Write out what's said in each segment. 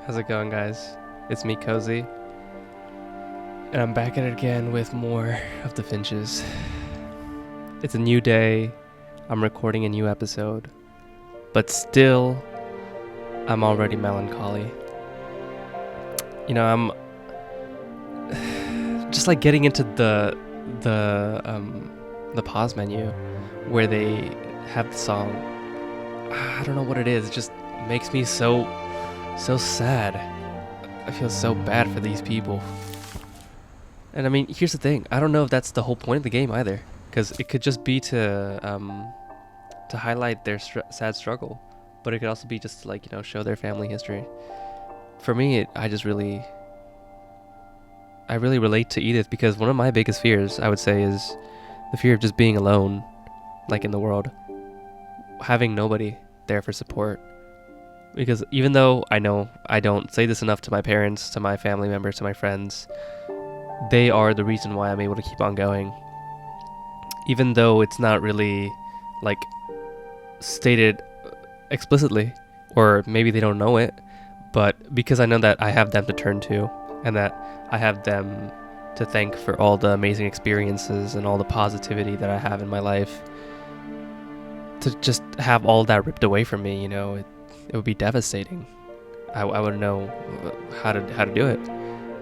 How's it going, guys? It's me, Cozy, and I'm back at it again with more of the Finches. It's a new day, I'm recording a new episode, but still, I'm already melancholy. You know, I'm just like getting into the pause menu where they have the song. I don't know what it is. It just makes me so sad. I feel so bad for these people. And I mean, here's the thing. I don't know if that's the whole point of the game either, because it could just be to highlight their sad struggle, but it could also be just to, like, you know, show their family history. For me, I really relate to Edith, because one of my biggest fears, I would say, is the fear of just being alone, like in the world, having nobody there for support. Because even though I know I don't say this enough to my parents, to my family members, to my friends, they are the reason why I'm able to keep on going. Even though it's not really, like, stated explicitly, or maybe they don't know it, but because I know that I have them to turn to, and that I have them to thank for all the amazing experiences and all the positivity that I have in my life, to just have all that ripped away from me, you know, it would be devastating. I wouldn't know how to do it.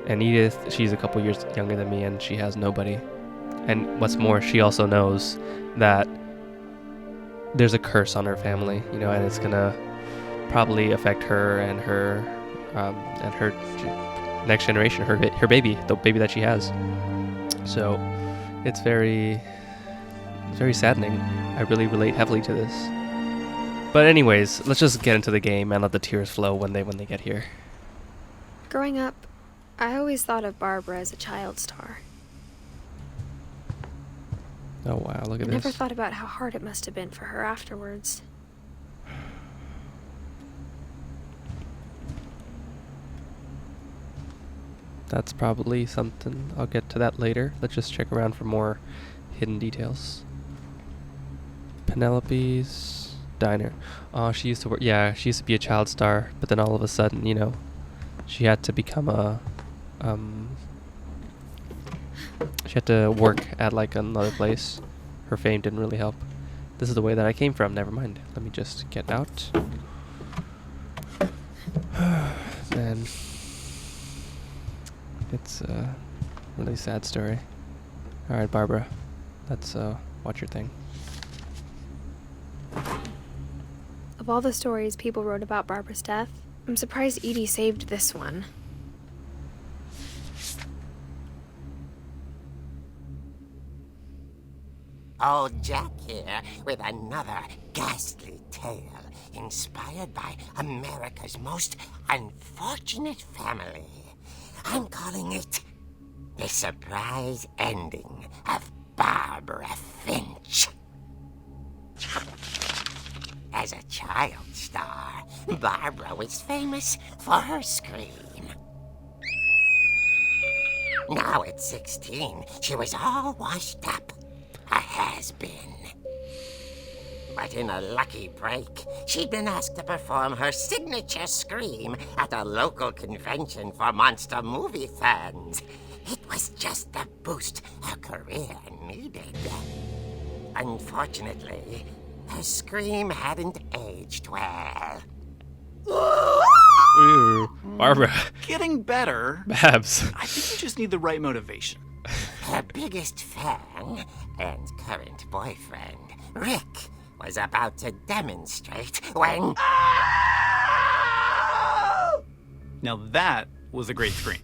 And Edith, she's a couple years younger than me, and she has nobody. And what's more, she also knows that there's a curse on her family, you know, and it's gonna probably affect her and her next generation, her baby, the baby that she has. So it's very saddening. I really relate heavily to this. But anyways, let's just get into the game and let the tears flow when they get here. Growing up, I always thought of Barbara as a child star. Oh wow, look at this. I never thought about how hard it must have been for her afterwards. That's probably something. I'll get to that later. Let's just check around for more hidden details. Penelope's diner. Oh, she used to work. Yeah, she used to be a child star, but then all of a sudden, you know, she had to become she had to work at like another place. Her fame didn't really help. This is the way that I came from. Never mind. Let me just get out. Man, it's a really sad story. All right, Barbara, let's watch your thing. Of all the stories people wrote about Barbara's death, I'm surprised Edie saved this one. Old Jack here with another ghastly tale inspired by America's most unfortunate family. I'm calling it The Surprise Ending of Barbara Finch. As a child star, Barbara was famous for her scream. Now at 16, she was all washed up. A has-been. But in a lucky break, she'd been asked to perform her signature scream at a local convention for monster movie fans. It was just the boost her career needed. Unfortunately, her scream hadn't aged well. Ooh, Barbara. Getting better. Babs. I think you just need the right motivation. Her biggest fan and current boyfriend, Rick, was about to demonstrate when... Now that was a great scream.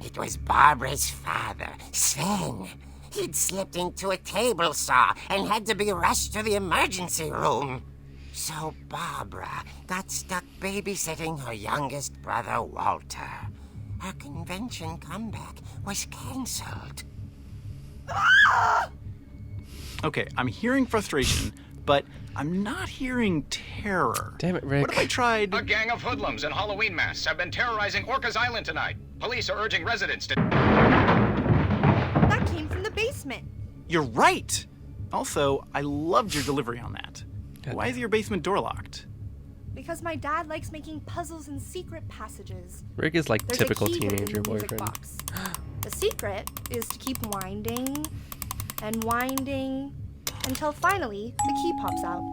It was Barbara's father, Sven. He'd slipped into a table saw and had to be rushed to the emergency room. So Barbara got stuck babysitting her youngest brother, Walter. Her convention comeback was cancelled. Okay, I'm hearing frustration, but I'm not hearing terror. Damn it, Rick. What if I tried... A gang of hoodlums in Halloween masks have been terrorizing Orcas Island tonight. Police are urging residents to... That came from the basement. You're right! Also, I loved your delivery on that. God. Why is your basement door locked? Because my dad likes making puzzles and secret passages. Rick is like There's typical a key hidden in teenager the music boyfriend. box. The secret is to keep winding and winding until finally the key pops out.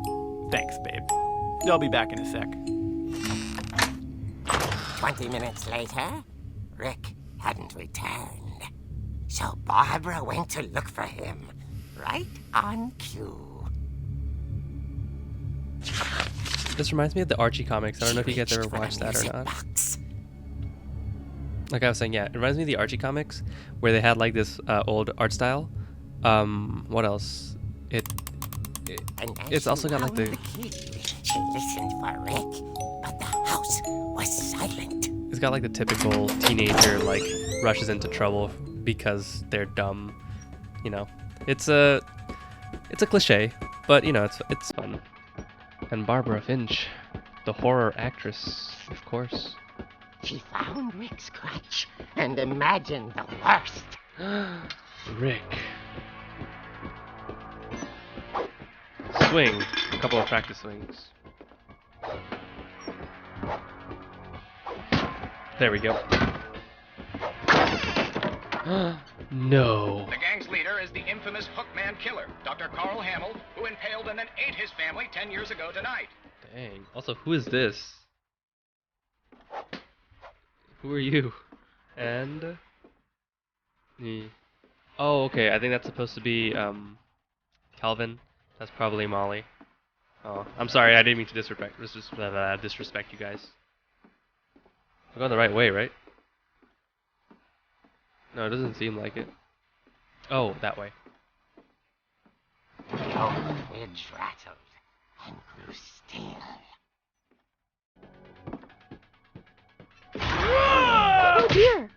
Thanks, babe. I'll be back in a sec. 20 minutes later, Rick hadn't returned. So Barbara went to look for him, right on cue. This reminds me of the Archie comics. I don't know if you guys ever Reached for the watched that or music not. box. Like I was saying, yeah, it reminds me of the Archie comics where they had like this old art style. What else? And as It's also she got like found the key, she listened for Rick, but the house was silent. it's got like the typical teenager like rushes into trouble because they're dumb. You know, it's a cliche, but you know it's fun. And Barbara Finch, the horror actress, of course. She found Rick's crutch and imagined the worst. Rick. Swing. A couple of practice swings. There we go. No. The gang's leader is the infamous Hookman killer, Dr. Carl Hamill, who impaled and then ate his family 10 years ago tonight. Dang. Also, who is this? Who are you? And me. Oh, okay. I think that's supposed to be Calvin. That's probably Molly. Oh, I'm sorry. I didn't mean to disrespect you guys. I'm going the right way, right? No, it doesn't seem like it. Oh, that way. The old fridge rattled and grew still. Oh dear.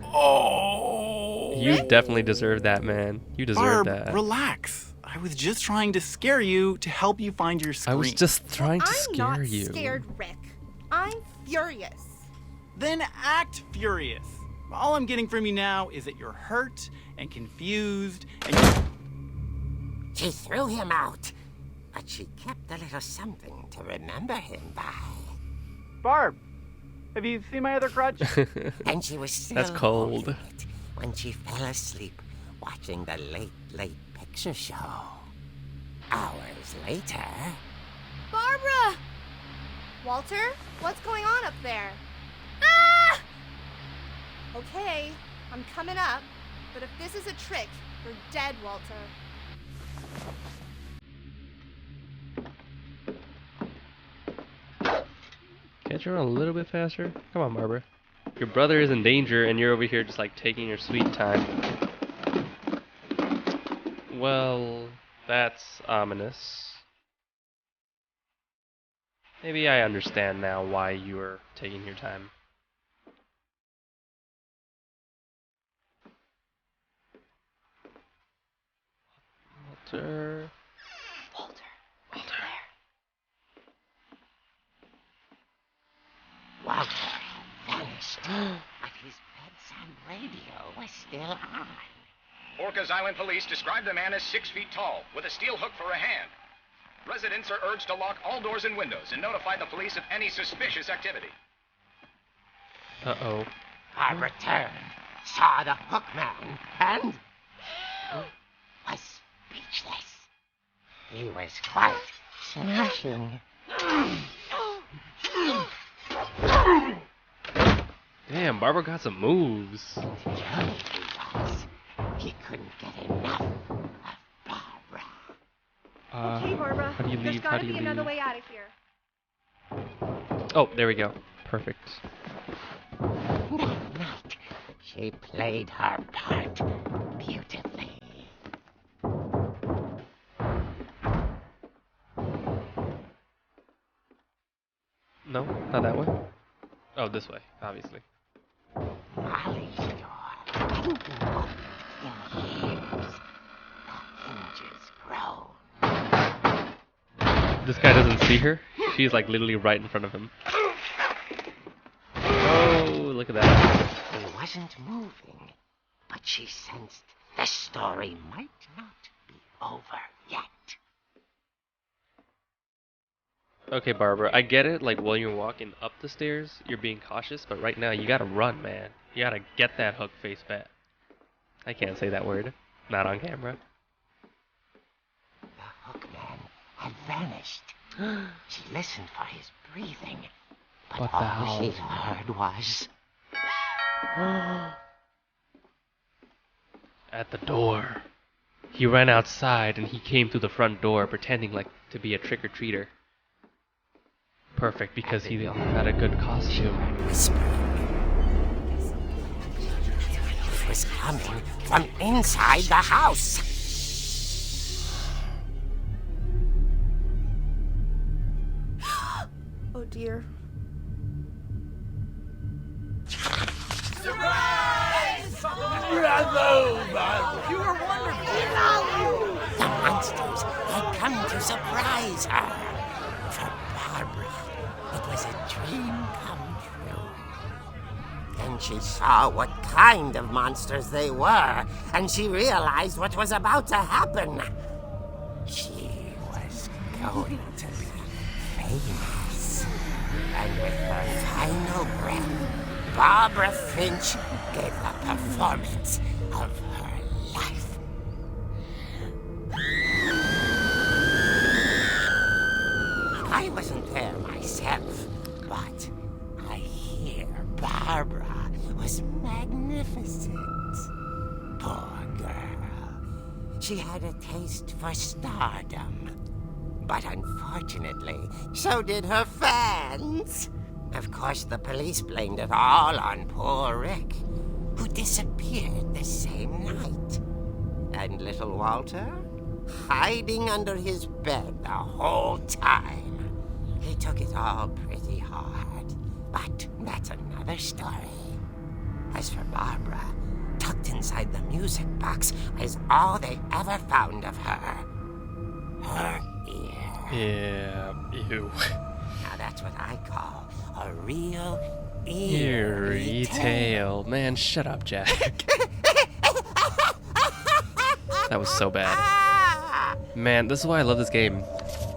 Oh! You definitely deserve that, man. You deserve Barb, that. relax. I was just trying to scare you to help you find your I screen. was just trying to I'm scare not you. scared, Rick. I'm furious. Then act furious. All I'm getting from you now is that you're hurt and confused and She threw him out, but she kept a little something to remember him by. Barb, have you seen my other crutch? And she was still That's cold. holding it when she fell asleep watching the late picture show. Hours later, Barbara! Walter, what's going on up there? Ah! Okay, I'm coming up, but if this is a trick, you're dead, Walter. Can't you run a little bit faster? Come on, Barbara. Your brother is in danger, and you're over here just like taking your sweet time. Well, that's ominous. Maybe I understand now why you were taking your time. Walter. Walter had vanished, but his bedside radio was still on. Orcas Island police describe the man as 6 feet tall, with a steel hook for a hand. Residents are urged to lock all doors and windows and notify the police of any suspicious activity. Uh-oh. Barbara turned, saw the hook man, and was speechless. He was quite smashing. Damn, Barbara got some moves. Fury he was. He couldn't get enough of Barbara. Okay, Barbara, How do you there's leave? gotta How do you be another leave? way out of here. Oh, there we go. Perfect. That night, she played her part beautifully. No, not that way. Oh, this way, obviously. Molly's door hadn't been opened in years. The hinges groaned. This guy doesn't see her. She's like literally right in front of him. Oh, look at that. He wasn't moving, but she sensed the story might not be over yet. Okay, Barbara, I get it. Like, while you're walking up the stairs, you're being cautious, but right now you gotta run, man. You gotta get that hook face back. I can't say that word. Not on camera. The hookman had vanished. She listened for his breathing, but What the all she hell? heard was... At the door. He ran outside and he came through the front door pretending like to be a trick-or-treater. Perfect, because he had a good costume. whispering. It was coming from inside the house. Oh dear. The monsters had come to surprise her. For Barbara, it was a dream come true. Then she saw what kind of monsters they were, and she realized what was about to happen. She was going to be famous. And with her final breath, Barbara Finch gave the performance of her life. I wasn't there myself, but I hear Barbara was magnificent. Poor girl. She had a taste for stardom. But unfortunately, so did her fans. Of course, the police blamed it all on poor Rick, who disappeared the same night. And little Walter? Hiding under his bed the whole time. He took it all pretty hard, but that's another story. As for Barbara, tucked inside the music box is all they ever found of her. Her ear. Yeah, ew. Now that's what I call a real Eerie tale. Man, shut up, Jack. That was so bad. Man, this is why I love this game.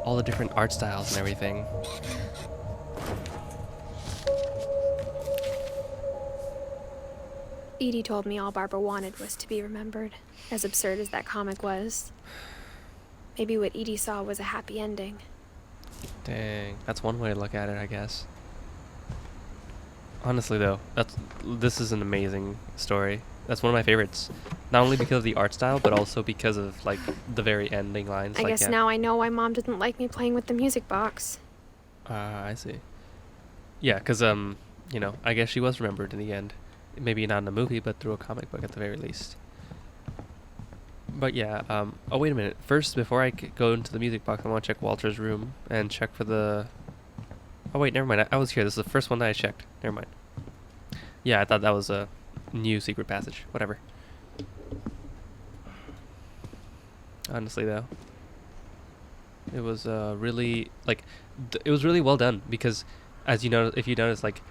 All the different art styles and everything. Edie told me all Barbara wanted was to be remembered, as absurd as that comic was. Maybe what Edie saw was a happy ending. Dang, that's one way to look at it, I guess. Honestly, though, this is an amazing story. That's one of my favorites. Not only because of the art style, but also because of like the very ending lines. I like, guess yeah. now I know why Mom didn't like me playing with the music box. I see. Yeah, because you know, I guess she was remembered in the end. Maybe not in a movie, but through a comic book at the very least. But yeah, oh wait a minute. First, before I go into the music box, I want to check Walter's room and check for the... Oh wait, never mind. I was here. This is the first one that I checked. Never mind. Yeah, I thought that was a new secret passage. Whatever. Honestly, though, it was really like it was really well done because, as you know, if you notice, like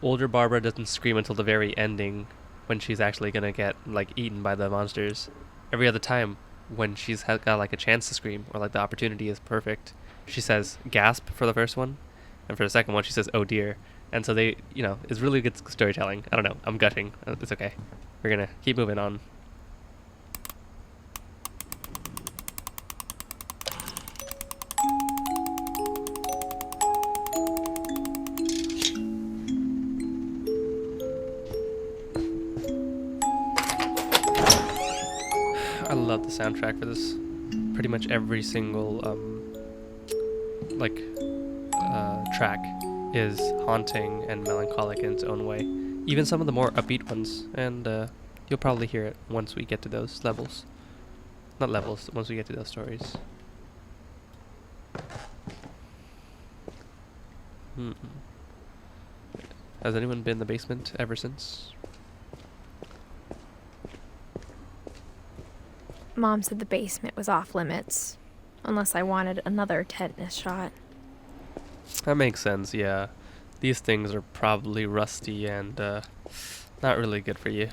older Barbara doesn't scream until the very ending when she's actually gonna get like eaten by the monsters. Every other time when she's got like a chance to scream or like the opportunity is perfect, she says gasp for the first one, and for the second one she says oh dear. And so they, you know, it's really good storytelling. I don't know. I'm gushing. It's okay. We're gonna keep moving on. I love the soundtrack for this. Pretty much every single track is haunting and melancholic in its own way. Even some of the more upbeat ones, and you'll probably hear it once we get to those levels. Not levels, once we get to those stories. Has anyone been in the basement ever since? Mom said the basement was off limits, unless I wanted another tetanus shot. That makes sense, yeah. These things are probably rusty and not really good for you.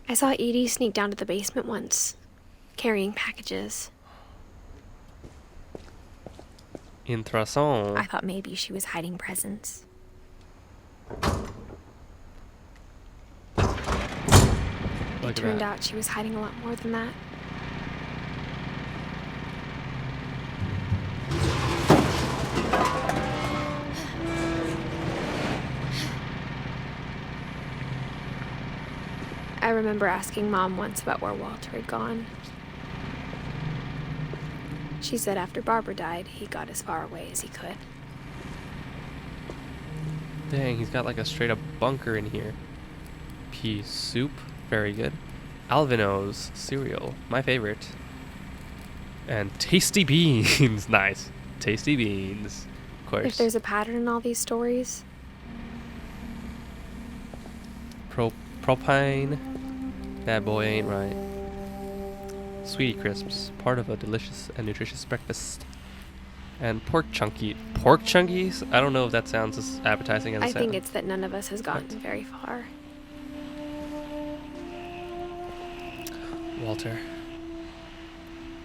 I saw Edie sneak down to the basement once, carrying packages. Intéressant. I thought maybe she was hiding presents. It turned out she was hiding a lot more than that. I remember asking Mom once about where Walter had gone. She said after Barbara died, he got as far away as he could. Dang, he's got like a straight up bunker in here. Pea soup, very good. Alvino's cereal, my favorite. And tasty beans, nice. Tasty beans, of course. If there's a pattern in all these stories, Propine, that boy ain't right. Sweetie crisps, part of a delicious and nutritious breakfast. And pork chunkies? I don't know if that sounds as appetizing as I think it's that none of us has gotten very far. Walter.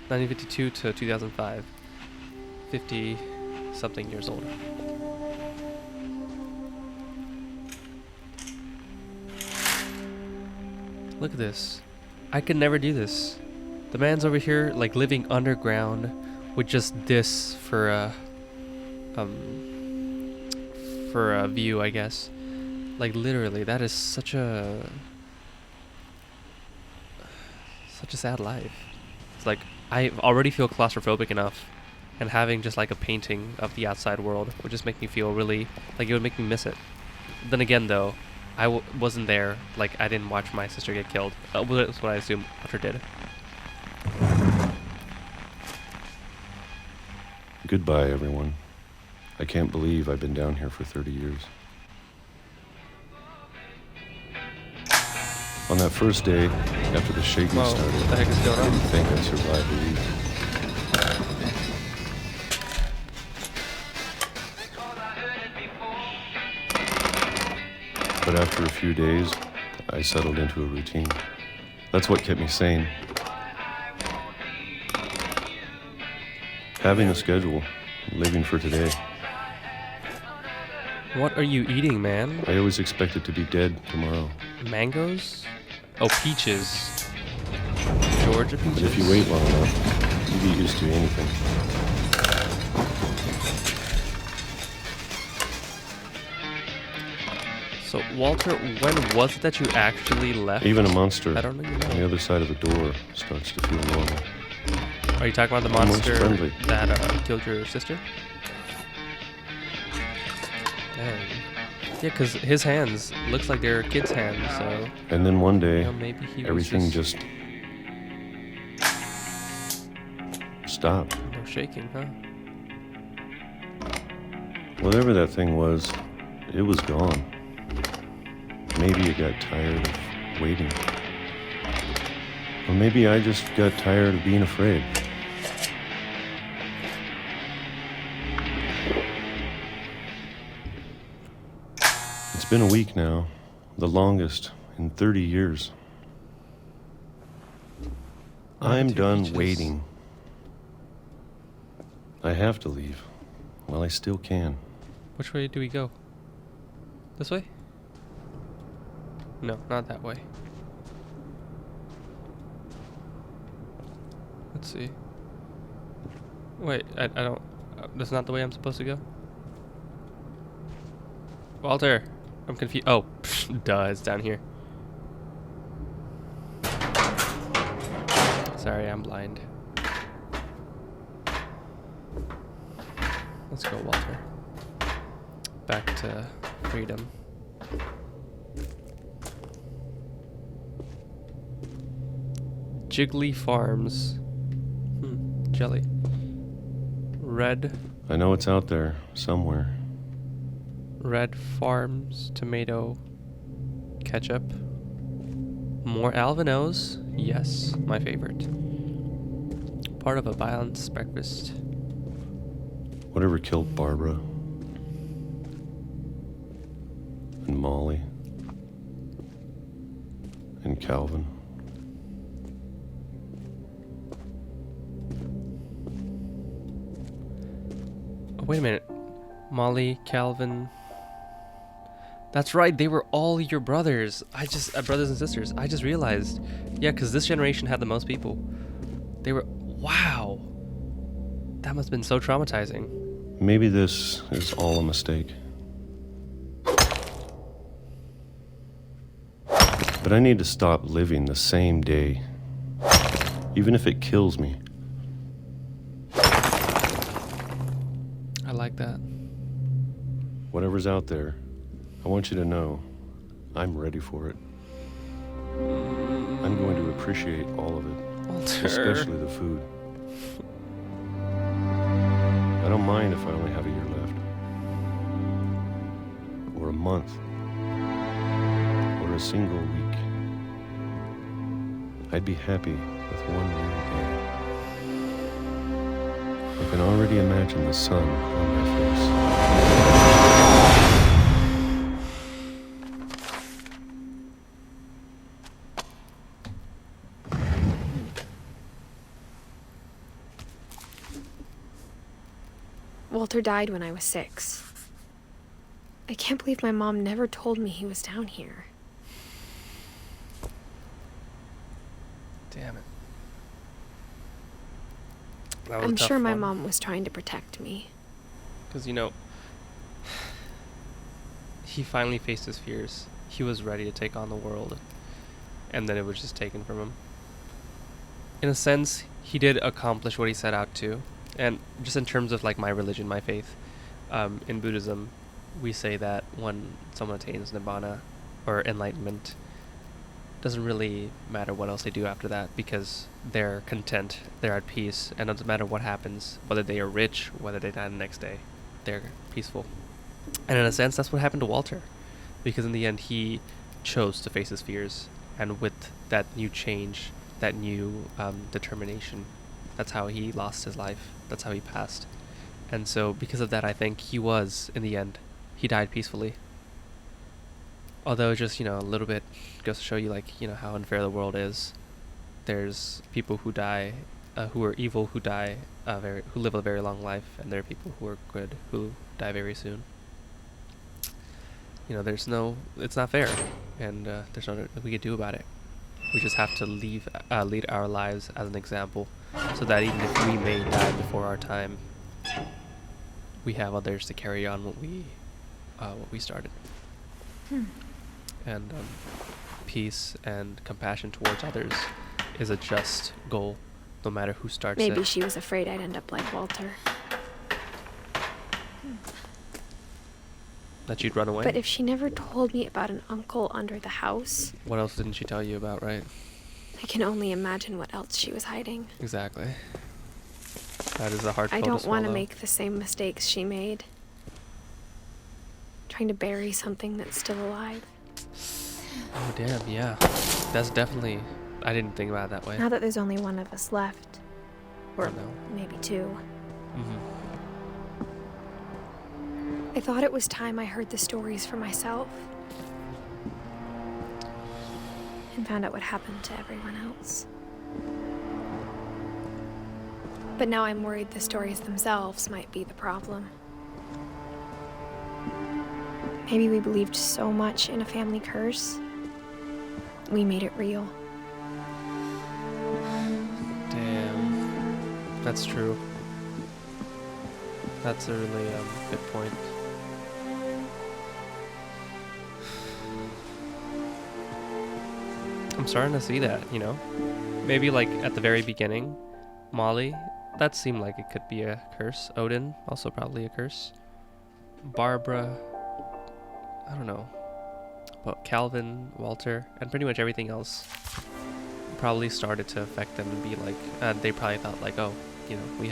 1952 to 2005. 50-something years old. Look at this. I could never do this. The man's over here, like, living underground with just this for a view, I guess. Like, literally, that is such a sad life. It's like, I already feel claustrophobic enough, and having just like a painting of the outside world would just make me feel really, like, it would make me miss it. Then again, though, I wasn't there. Like, I didn't watch my sister get killed. That's what I assume Walter did. Goodbye, everyone. I can't believe I've been down here for 30 years. On that first day, after the shaking started, what the heck is going I on? didn't think I'd survive a week. But after a few days, I settled into a routine. That's what kept me sane. Having a schedule, living for today. What are you eating, man? I always expected to be dead tomorrow. Mangoes? Oh, peaches. Georgia peaches? But if you wait long enough, you get used to anything. So, Walter, when was it that you actually left? Even a monster I don't even know. on the other side of the door starts to feel normal. Are you talking about the Almost monster friendly. that killed your sister? Dang. Yeah, because his hands looks like they're kids' hands, so And then one day, you know, maybe he was everything just stopped. no shaking, huh? Whatever that thing was, it was gone. Maybe it got tired of waiting. Or maybe I just got tired of being afraid. It's been a week now, the longest in 30 years. I'm done peaches. waiting. I have to leave while I still can. Which way do we go? This way? No, not that way. Let's see. Wait, I don't... that's not the way I'm supposed to go? Walter! I'm confused. Oh, duh, it's down here. Sorry, I'm blind. Let's go, Walter. Back to freedom. Jiggly Farms. Jelly. Red I know it's out there somewhere. Red Farms tomato ketchup. More Alvino's. Yes, my favorite. Part of a balanced breakfast. Whatever killed Barbara and Molly and Calvin. wait a minute. Molly, Calvin. That's right, they were all your brothers. Brothers and sisters. I just realized. Yeah, because this generation had the most people. They were, wow. That must have been so traumatizing. Maybe this is all a mistake. But I need to stop living the same day, even if it kills me. I like that. Whatever's out there, I want you to know I'm ready for it. I'm going to appreciate all of it, Walter. especially the food. I don't mind if I only have a year left, or a month, or a single week. I'd be happy with one more day. I can already imagine the sun on my face. Walter died when I was 6. I can't believe my mom never told me he was down here. Damn it. That was I'm a tough sure my one. mom was trying to protect me. Because, you know, he finally faced his fears. He was ready to take on the world. And then it was just taken from him. In a sense, he did accomplish what he set out to. And just in terms of, like, my religion, my faith, in Buddhism, we say that when someone attains Nibbana, or enlightenment, doesn't really matter what else they do after that, because they're content, they're at peace, and it doesn't matter what happens, whether they are rich, whether they die the next day, they're peaceful. And in a sense, that's what happened to Walter, because in the end, he chose to face his fears, and with that new change, that new determination, that's how he lost his life, that's how he passed. And so, because of that, I think he was, in the end, he died peacefully. Although just, you know, a little bit goes to show you, like, you know, how unfair the world is. There's people who die, who are evil, who die, who live a very long life, and there are people who are good, who die very soon. You know, it's not fair, and there's nothing we could do about it. We just have to lead our lives as an example, so that even if we may die before our time, we have others to carry on what we started. And peace and compassion towards others is a just goal, no matter who starts it. Maybe she was afraid I'd end up like Walter. That you'd run away? But if she never told me about an uncle under the house, What else didn't she tell you about, right? I can only imagine what else she was hiding. Exactly. That is a hard pill I to don't want to swallow. make the same mistakes she made. Trying to bury something that's still alive. Oh, damn, yeah. That's definitely... I didn't think about it that way. Now that there's only one of us left. Or Oh, no. maybe 2. Mm-hmm. I thought it was time I heard the stories for myself. And found out what happened to everyone else. But now I'm worried the stories themselves might be the problem. Maybe we believed so much in a family curse, we made it real. Damn. That's true. That's a really good point. I'm starting to see that, you know? Maybe like at the very beginning, Molly, that seemed like it could be a curse. Odin, also probably a curse. Barbara, I don't know. But Calvin, Walter, and pretty much everything else probably started to affect them and be like, they probably thought like, oh, you know, we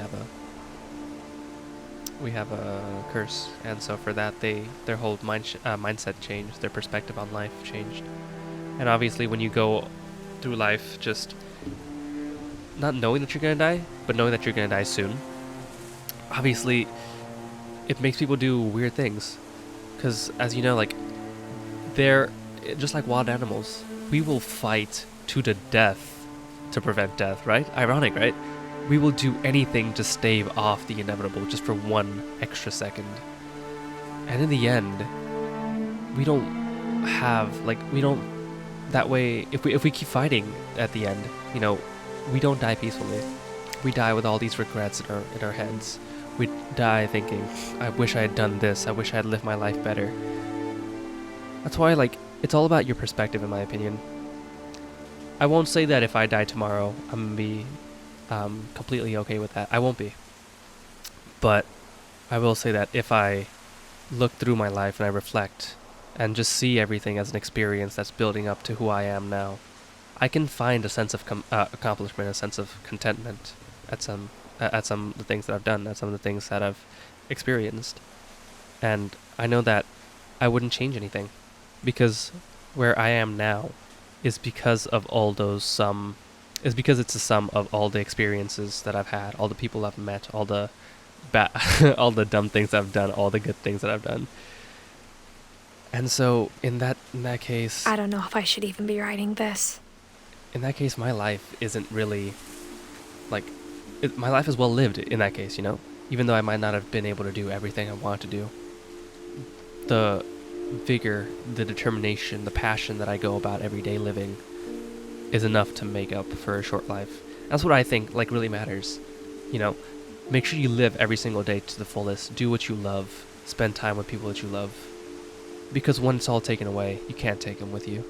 have a curse, and so for that their whole mindset changed, their perspective on life changed. And obviously when you go through life just not knowing that you're gonna die, but knowing that you're gonna die soon, obviously it makes people do weird things, because as you know, like, they're just like wild animals. We will fight to the death to prevent death, right? Ironic, right? we will do anything to stave off the inevitable just for one extra second. And in the end, we don't have, like, we don't, that way, if we keep fighting at the end, you know, we don't die peacefully. We die with all these regrets in our heads. We die thinking, I wish I had done this, I wish I had lived my life better. That's why, like, it's all about your perspective, in my opinion. I won't say that if I die tomorrow, I'm gonna be completely okay with that. I won't be. But I will say that if I look through my life and I reflect and just see everything as an experience that's building up to who I am now, I can find a sense of accomplishment, a sense of contentment at some of the things that I've done, at some of the things that I've experienced. And I know that I wouldn't change anything, because where I am now is because of all those is because it's a sum of all the experiences that I've had, all the people I've met, all the all the dumb things I've done, all the good things that I've done. And so in that case, I don't know if I should even be writing this. In that case, my life isn't really like my life is well lived in that case, you know, even though I might not have been able to do everything I want to do. The vigor, the determination, the passion that I go about every day living is enough to make up for a short life. That's what I think, like, really matters. You know, make sure you live every single day to the fullest. Do what you love. Spend time with people that you love. Because when it's all taken away, you can't take them with you.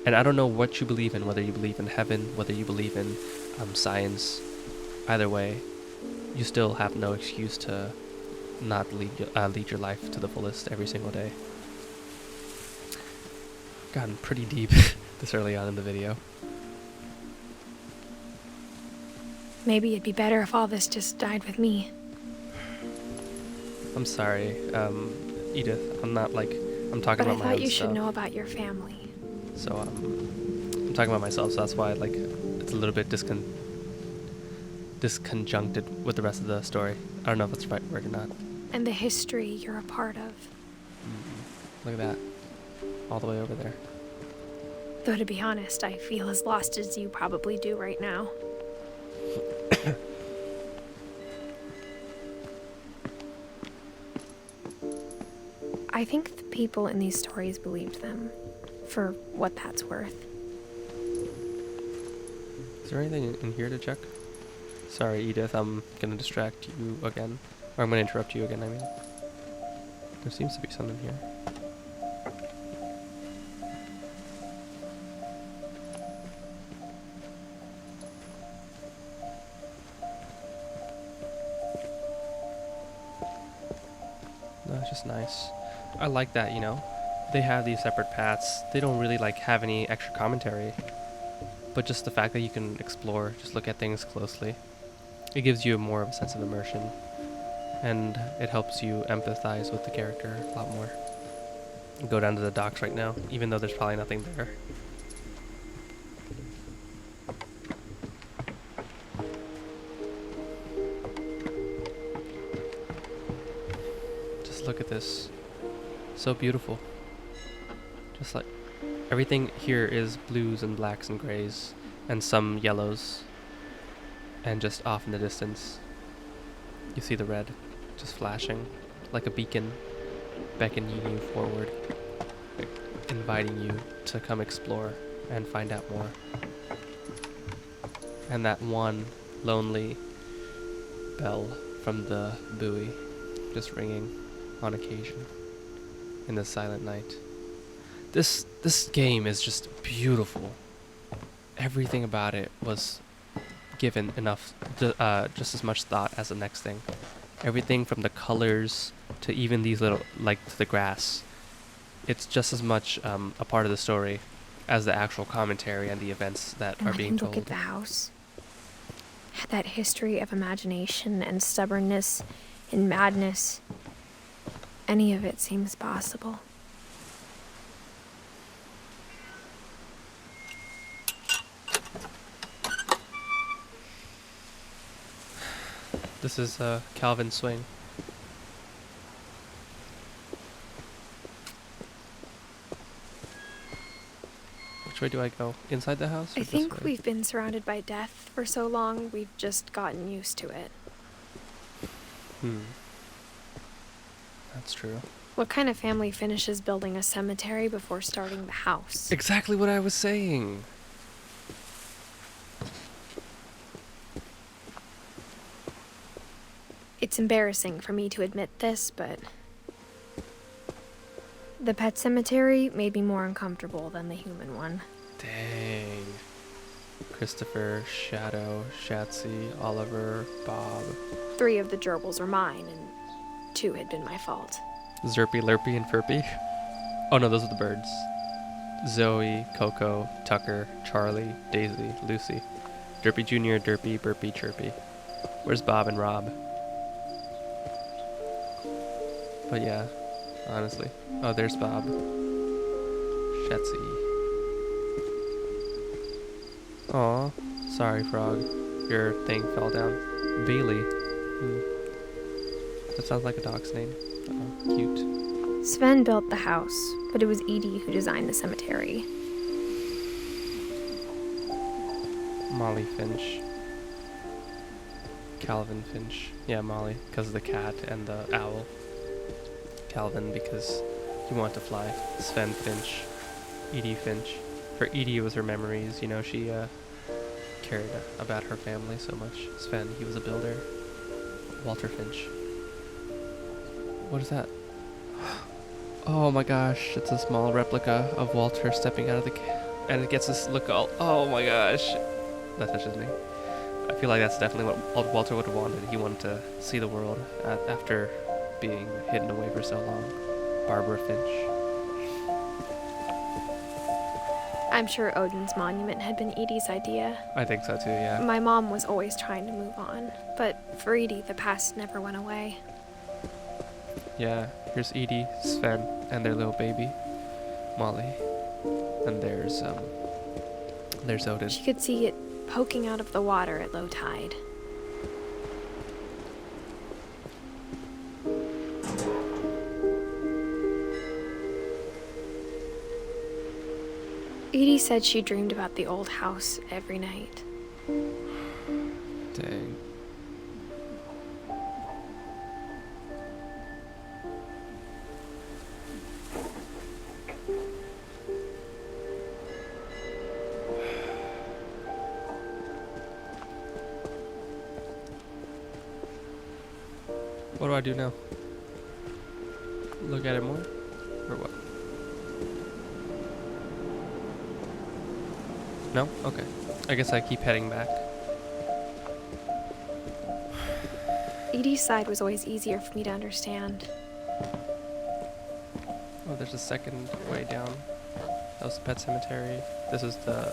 And I don't know what you believe in, whether you believe in heaven, whether you believe in science. Either way, you still have no excuse to not lead your life to the fullest every single day. Gotten pretty deep this early on in the video. Maybe it'd be better if all this just died with me. I'm sorry, Edith. I'm not like, I'm talking about my own stuff. But I thought you should know about your family. So I'm talking about myself, so that's why, like, it's a little bit disconjuncted with the rest of the story. I don't know if that's the right word or not. And the history you're a part of. Look at that. All the way over there. Though to be honest, I feel as lost as you probably do right now. I think the people in these stories believed them, for what that's worth. Is there anything in here to check? Sorry, Edith, I'm gonna distract you again. Or I'm gonna interrupt you again, I mean. There seems to be something here. No, it's just nice. I like that, you know. They have these separate paths. They don't really like have any extra commentary. But just the fact that you can explore, just look at things closely, it gives you more of a sense of immersion. And it helps you empathize with the character a lot more. Go down to the docks right now, even though there's probably nothing there. Just look at this. So beautiful. Just like everything here is blues and blacks and grays and some yellows. And just off in the distance, you see the red just flashing like a beacon, beckoning you forward, inviting you to come explore and find out more. And that one lonely bell from the buoy just ringing on occasion in the silent night. This game is just beautiful. Everything about it was given enough, just as much thought as the next thing. Everything from the colors to even these little, like, to the grass. It's just as much a part of the story as the actual commentary and the events that are being told. Look at the house. Had that history of imagination and stubbornness and madness. Any of it seems possible. This is Calvin's swing. Which way do I go? Inside the house? Or I this think way? we've been surrounded by death for so long, we've just gotten used to it. That's true. What kind of family finishes building a cemetery before starting the house? Exactly what I was saying. It's embarrassing for me to admit this, but the pet cemetery made me more uncomfortable than the human one. Dang. Christopher, Shadow, Shatsy, Oliver, Bob. 3 of the gerbils were mine, and 2 had been my fault. Zerpy, Lurpy, and Furpy. Oh no, those are the birds. Zoe, Coco, Tucker, Charlie, Daisy, Lucy. Derpy Jr., Derpy, Burpy, Chirpy. Where's Bob and Rob? But yeah, honestly. Oh, there's Bob. Shatsy. Aw, sorry, Frog. Your thing fell down. Bailey. That sounds like a dog's name. Oh, cute. Sven built the house, but it was Edie who designed the cemetery. Molly Finch. Calvin Finch. Yeah, Molly, because of the cat and the owl. Calvin, because he wanted to fly. Sven Finch. Edie Finch. For Edie, it was her memories. You know, she cared about her family so much. Sven, he was a builder. Walter Finch. What is that? Oh my gosh, it's a small replica of Walter stepping out of the and it gets this look all, oh my gosh. That touches me. I feel like that's definitely what Walter would have wanted. He wanted to see the world after being hidden away for so long. Barbara Finch. I'm sure Odin's monument had been Edie's idea. I think so too, yeah. My mom was always trying to move on, but for Edie, the past never went away. Yeah, here's Edie, Sven, and their little baby, Molly. And there's Odin. She could see it poking out of the water at low tide. Edie said she dreamed about the old house every night. Dang. What do I do now? Look at it more? Or what? No? Okay. I guess I keep heading back. Edie's side was always easier for me to understand. Oh, there's a second way down. That was the pet cemetery. This is the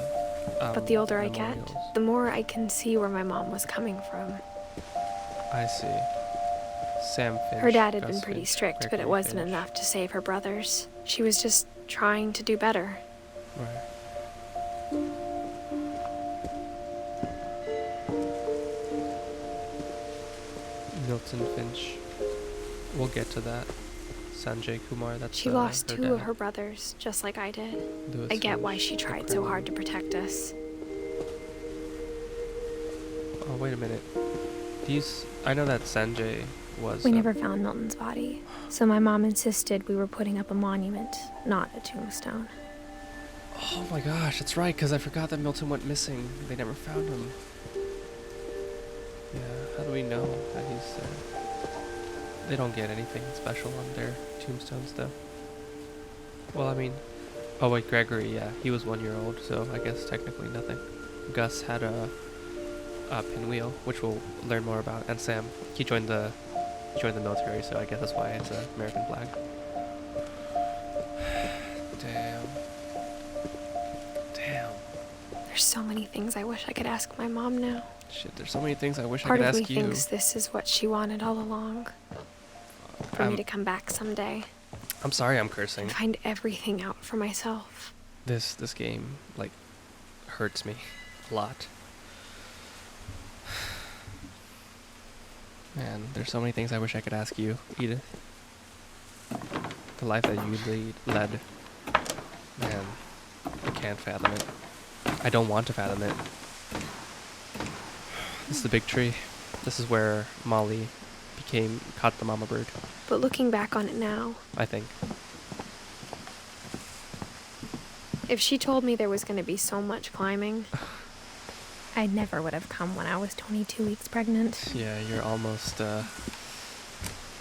But the older I get, memorials. the more I can see where my mom was coming from. I see. Sam Finch. Her dad had Gus been pretty Finch, strict, but Gregory it wasn't Finch. enough to save her brothers. She was just trying to do better. Right. Milton Finch. We'll get to that. Sanjay Kumar, that's She lost her 2 of dad. her brothers, just like I did. Louis I get why Finch, she the tried so hard to criminal. protect us. Oh, wait a minute. I know that Sanjay was... We never found Milton's body, so my mom insisted we were putting up a monument, not a tombstone. Oh my gosh, that's right, because I forgot that Milton went missing. They never found him. Yeah, how do we know that he's... They don't get anything special on their tombstones, though. Well, I mean... Oh, wait, Gregory, yeah, he was 1 year old, so I guess technically nothing. Gus had a pinwheel, which we'll learn more about, and Sam, he joined the military, so I guess that's why it's an American flag. Damn. There's so many things I wish I could ask my mom now. Shit, there's so many things I wish Part I of could me ask you. thinks this is what she wanted all along. For me to come back someday. I'm sorry I'm cursing. And find everything out for myself. This game, like, hurts me a lot. Man, there's so many things I wish I could ask you, Edith. The life that you led. Man, I can't. can't fathom it. I don't want to fathom it. This is the big tree. This is where Molly caught the mama bird, But looking back on it now, I think. if she told me there was going to be so much climbing, I never would have come when I was 22 weeks pregnant. Yeah, you're almost,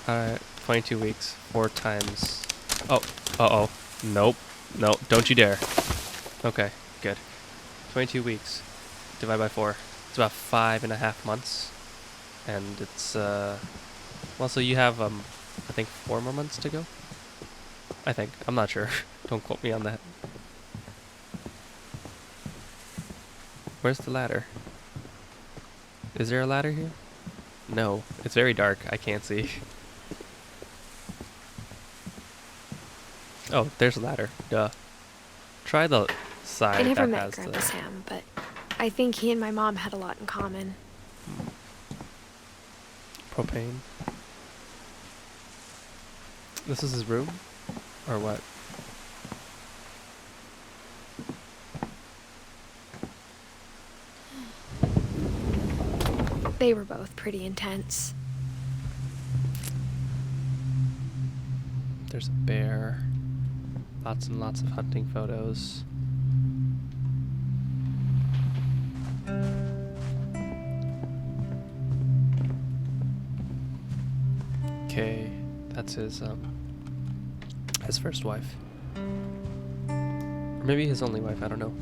22 weeks, 4 times. Oh, uh-oh. Nope. No, don't you dare. Okay, good. 22 weeks, divided by 4. It's about 5.5 months. And it's, well, so you have, I think 4 more months to go? I think. I'm not sure. Don't quote me on that. Where's the ladder? Is there a ladder here? No. It's very dark. I can't see. Oh, there's a ladder. Duh. Try the side I never that met has Grandpa the... Sam, but I think he and my mom had a lot in common. propane. This is his room? Or what? They were both pretty intense. There's a bear. Lots and lots of hunting photos. Okay, that's his first wife. Or maybe his only wife, I don't know.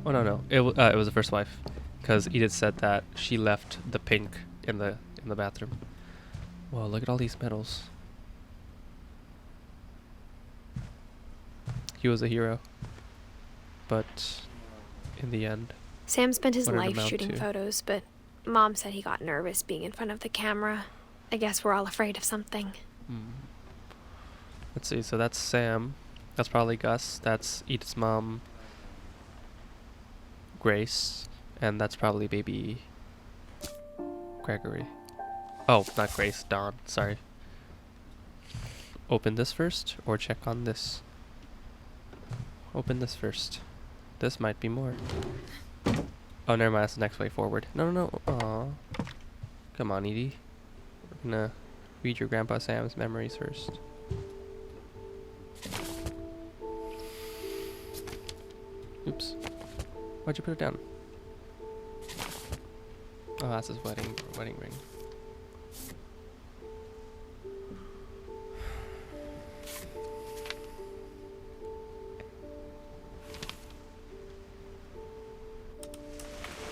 Oh no, it was the first wife, because Edith said that she left the pink in the bathroom. Whoa, look at all these medals. He was a hero, but in the end, Sam spent his what did it life amount shooting to? photos, but Mom said he got nervous being in front of the camera. I guess we're all afraid of something. Let's see, so that's Sam. That's probably Gus. That's Edith's mom, Grace. And that's probably baby Gregory. Oh, not Grace, Dawn. Sorry. Open this first, or check on this? Open this first. This might be more. Oh, never mind. That's the next way forward. No. Aw. Come on, Edie. We're gonna read your Grandpa Sam's memories first. Oops. Why'd you put it down? Oh, that's his wedding ring.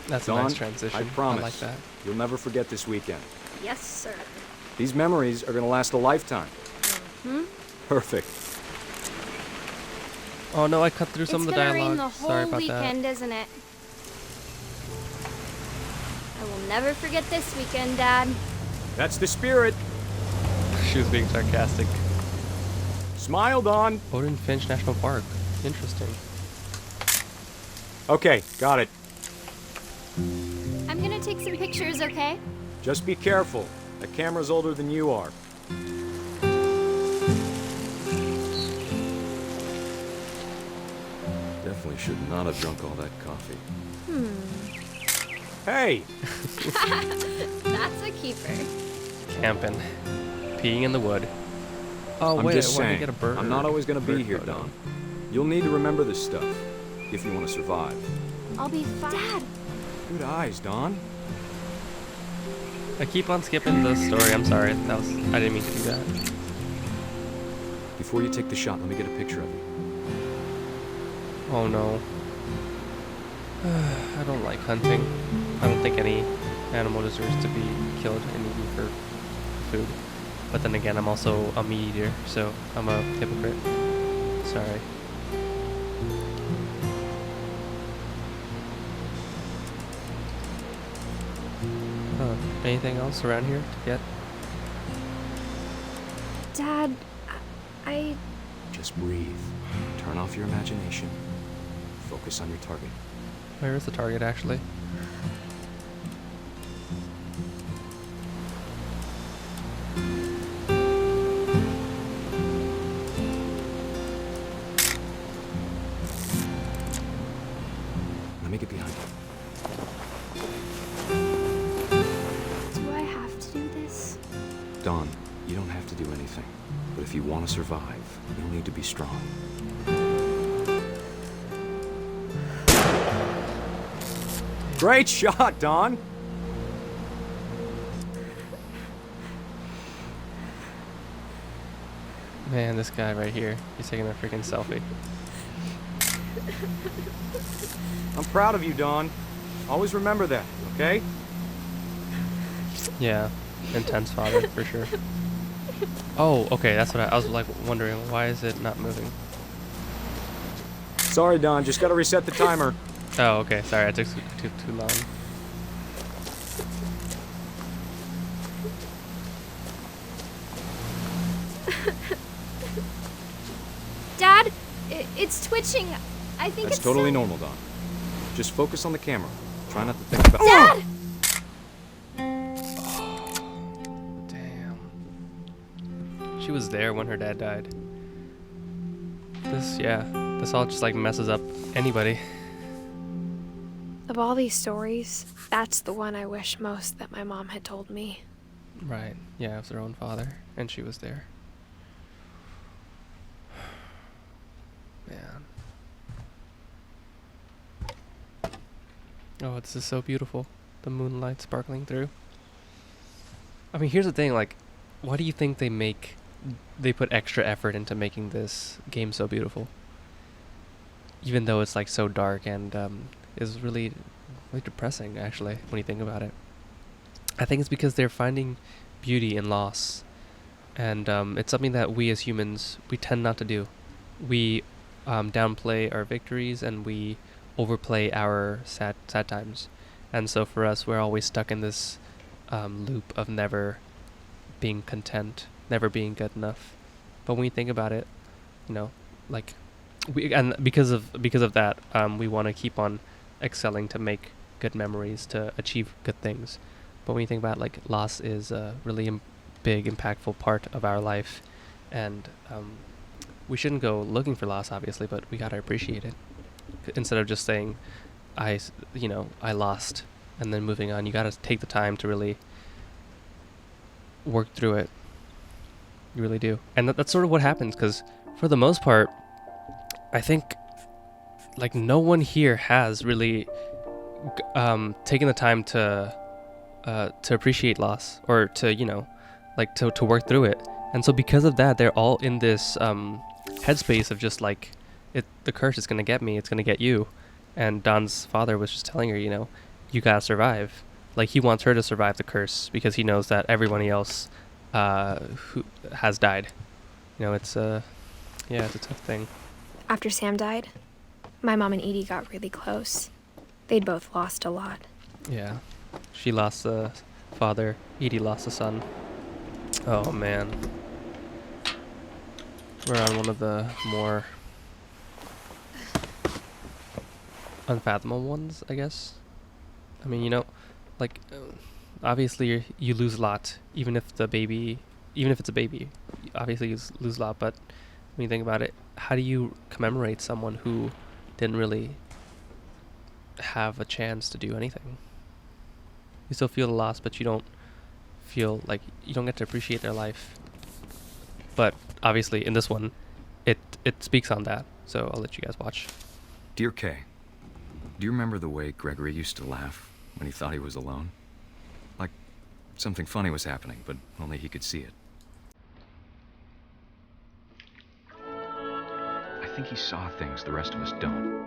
That's a Dawn, nice transition. I promise. I like that. You'll never forget this weekend. Yes, sir. These memories are gonna last a lifetime. Perfect. Oh no, I cut through some of the It's gonna dialogue. rain the whole Sorry about weekend, isn't it? I will never forget this weekend, Dad. That's the spirit. that. She was being sarcastic. Smile, Dawn. Odin Finch National Park. Interesting. Okay, got it. I'm gonna take some pictures, okay? Just be careful. That camera's older than you are. Definitely should not have drunk all that coffee. Hey! That's a keeper. Camping. Peeing in the wood. Oh I'm wait, just I wanted to saying, get a bird. I'm not always gonna be bird here, photo. Dawn. You'll need to remember this stuff if you want to survive. I'll be fine. Dad! Good eyes, Dawn. I keep on skipping the story. I'm sorry. I didn't mean to do that. Before you take the shot, let me get a picture of you. Oh no. I don't like hunting. I don't think any animal deserves to be killed and eaten for food. But then again, I'm also a meat eater, so I'm a hypocrite. Sorry. Anything else around here to get? Dad, I... Just breathe. Turn off your imagination. Focus on your target. Where is the target actually? me get behind you. Do I have to do this? Dawn, you don't have to do anything. But if you want to survive, you'll need to be strong. Great shot, Dawn! Man, this guy right here, he's taking a freaking selfie. I'm proud of you, Dawn. Always remember that, okay? Yeah, intense father for sure. Oh, okay, that's what I was like wondering. Why is it not moving? Sorry, Dawn. Just gotta reset the timer. Oh, okay. Sorry, I took too long. Dad, it's twitching. I think That's it's totally so- normal, Dawn. Just focus on the camera. Try not to think about. Dad! Damn. She was there when her dad died. This all just like messes up anybody. Of all these stories, that's the one I wish most that my mom had told me. Right. Yeah, it was her own father, and she was there. Man. Oh, this is so beautiful. The moonlight sparkling through. I mean, here's the thing, like, why do you think they put extra effort into making this game so beautiful? Even though it's like so dark and is really depressing, actually, when you think about it. I think it's because they're finding beauty in loss. And it's something that we as humans, we tend not to do. We downplay our victories and we overplay our sad times. And so for us, we're always stuck in this loop of never being content, never being good enough. But when you think about it, you know, like because of that, we want to keep on excelling to make good memories, to achieve good things. But when you think about it, like, loss is a really big, impactful part of our life, and we shouldn't go looking for loss, obviously, but we gotta appreciate it instead of just saying, I lost, and then moving on. You gotta take the time to really work through it. You really do, and that's sort of what happens. Because for the most part, I think, like, no one here has really taken the time to appreciate loss, or to, you know, like, to work through it. And so because of that, they're all in this headspace of just like, the curse is gonna get me, it's gonna get you. And Dawn's father was just telling her, you know, you gotta survive. Like, he wants her to survive the curse because he knows that everybody else who has died. You know, it's a tough thing. After Sam died, my mom and Edie got really close. They'd both lost a lot. Yeah. She lost a father, Edie lost a son. Oh, man. We're on one of the more unfathomable ones, I guess. I mean, you know, like, obviously you lose a lot, even if it's a baby, obviously you lose a lot, but when you think about it, how do you commemorate someone who didn't really have a chance to do anything? You still feel the loss, but you don't feel like, you don't get to appreciate their life. But obviously in this one, it speaks on that, so I'll let you guys watch. Dear Kay, do you remember the way Gregory used to laugh when he thought he was alone? Like something funny was happening, but only he could see it. I think he saw things the rest of us don't.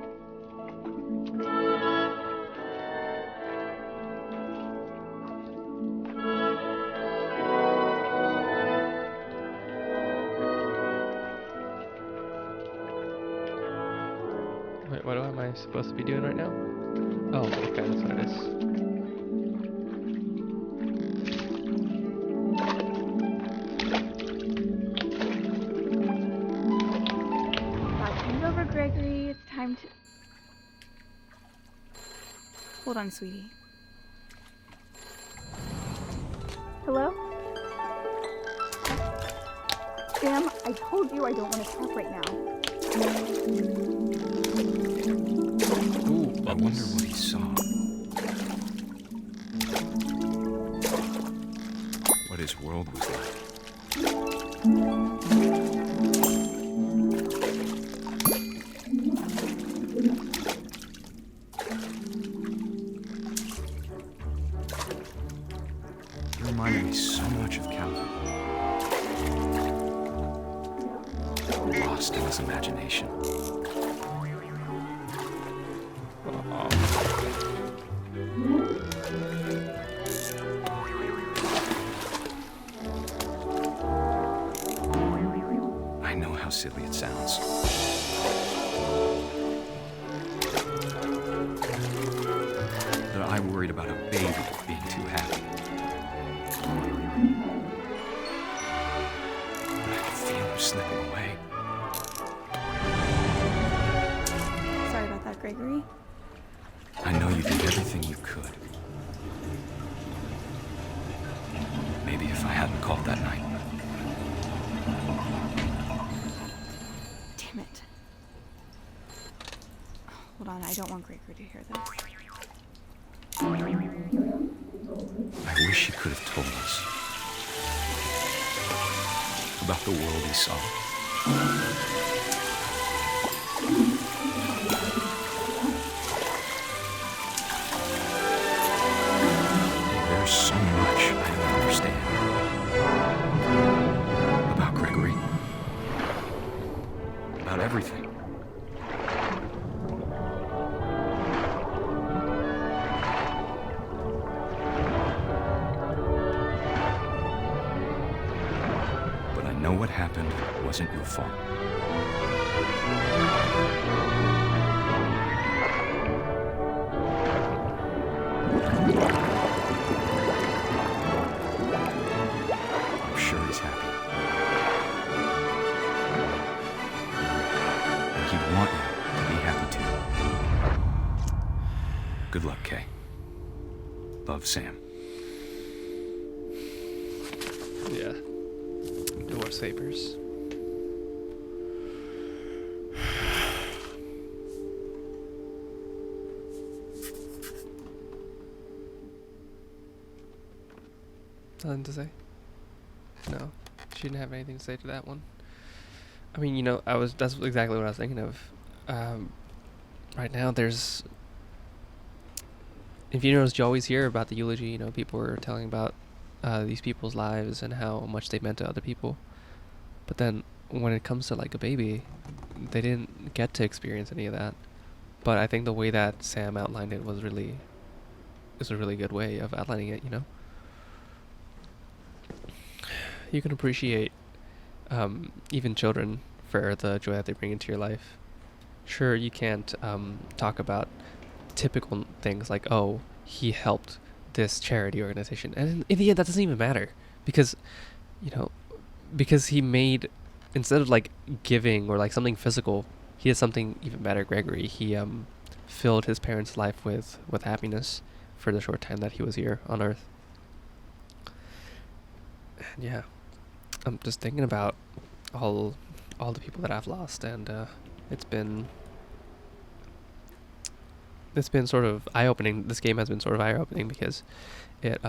Wait, what am I supposed to be doing right now? Oh, okay, that's what it is. Watching's over, Gregory. It's time to... Hold on, sweetie. Hello? Sam, I told you I don't want to talk right now. Ooh, wonder what he saw. What his world was like. He reminded me so much of Calvin. Lost in his imagination. I know how silly it sounds. That I worried about a baby being too happy. But I could feel him slipping away. Sorry about that, Gregory. I know you did everything you could. Maybe if I hadn't called that night. Damn it. Hold on, I don't want Gregory to hear this. I wish he could have told us about the world he saw. There's so much I don't understand about Gregory. About everything. But I know what happened wasn't your fault. I'm sure he's happy. And he'd want you to be happy too. Good luck, Kay. Love, Sam. Yeah. Divorce papers. Nothing to say? No. She didn't have anything to say to that one. I mean, that's exactly what I was thinking of. Right now, if you notice, you always hear about the eulogy, people are telling about these people's lives and how much they meant to other people. But then when it comes to like a baby, they didn't get to experience any of that. But I think the way that Sam outlined it was a really good way of outlining it, You can appreciate even children for the joy that they bring into your life. Sure, you can't talk about typical things like, oh, he helped this charity organization. And in the end, that doesn't even matter. Because, because he made, instead of like giving or like something physical, he did something even better, Gregory. He filled his parents' life with happiness for the short time that he was here on Earth. And yeah, I'm just thinking about all the people that I've lost, and it's been sort of eye-opening. This game has been sort of eye-opening because it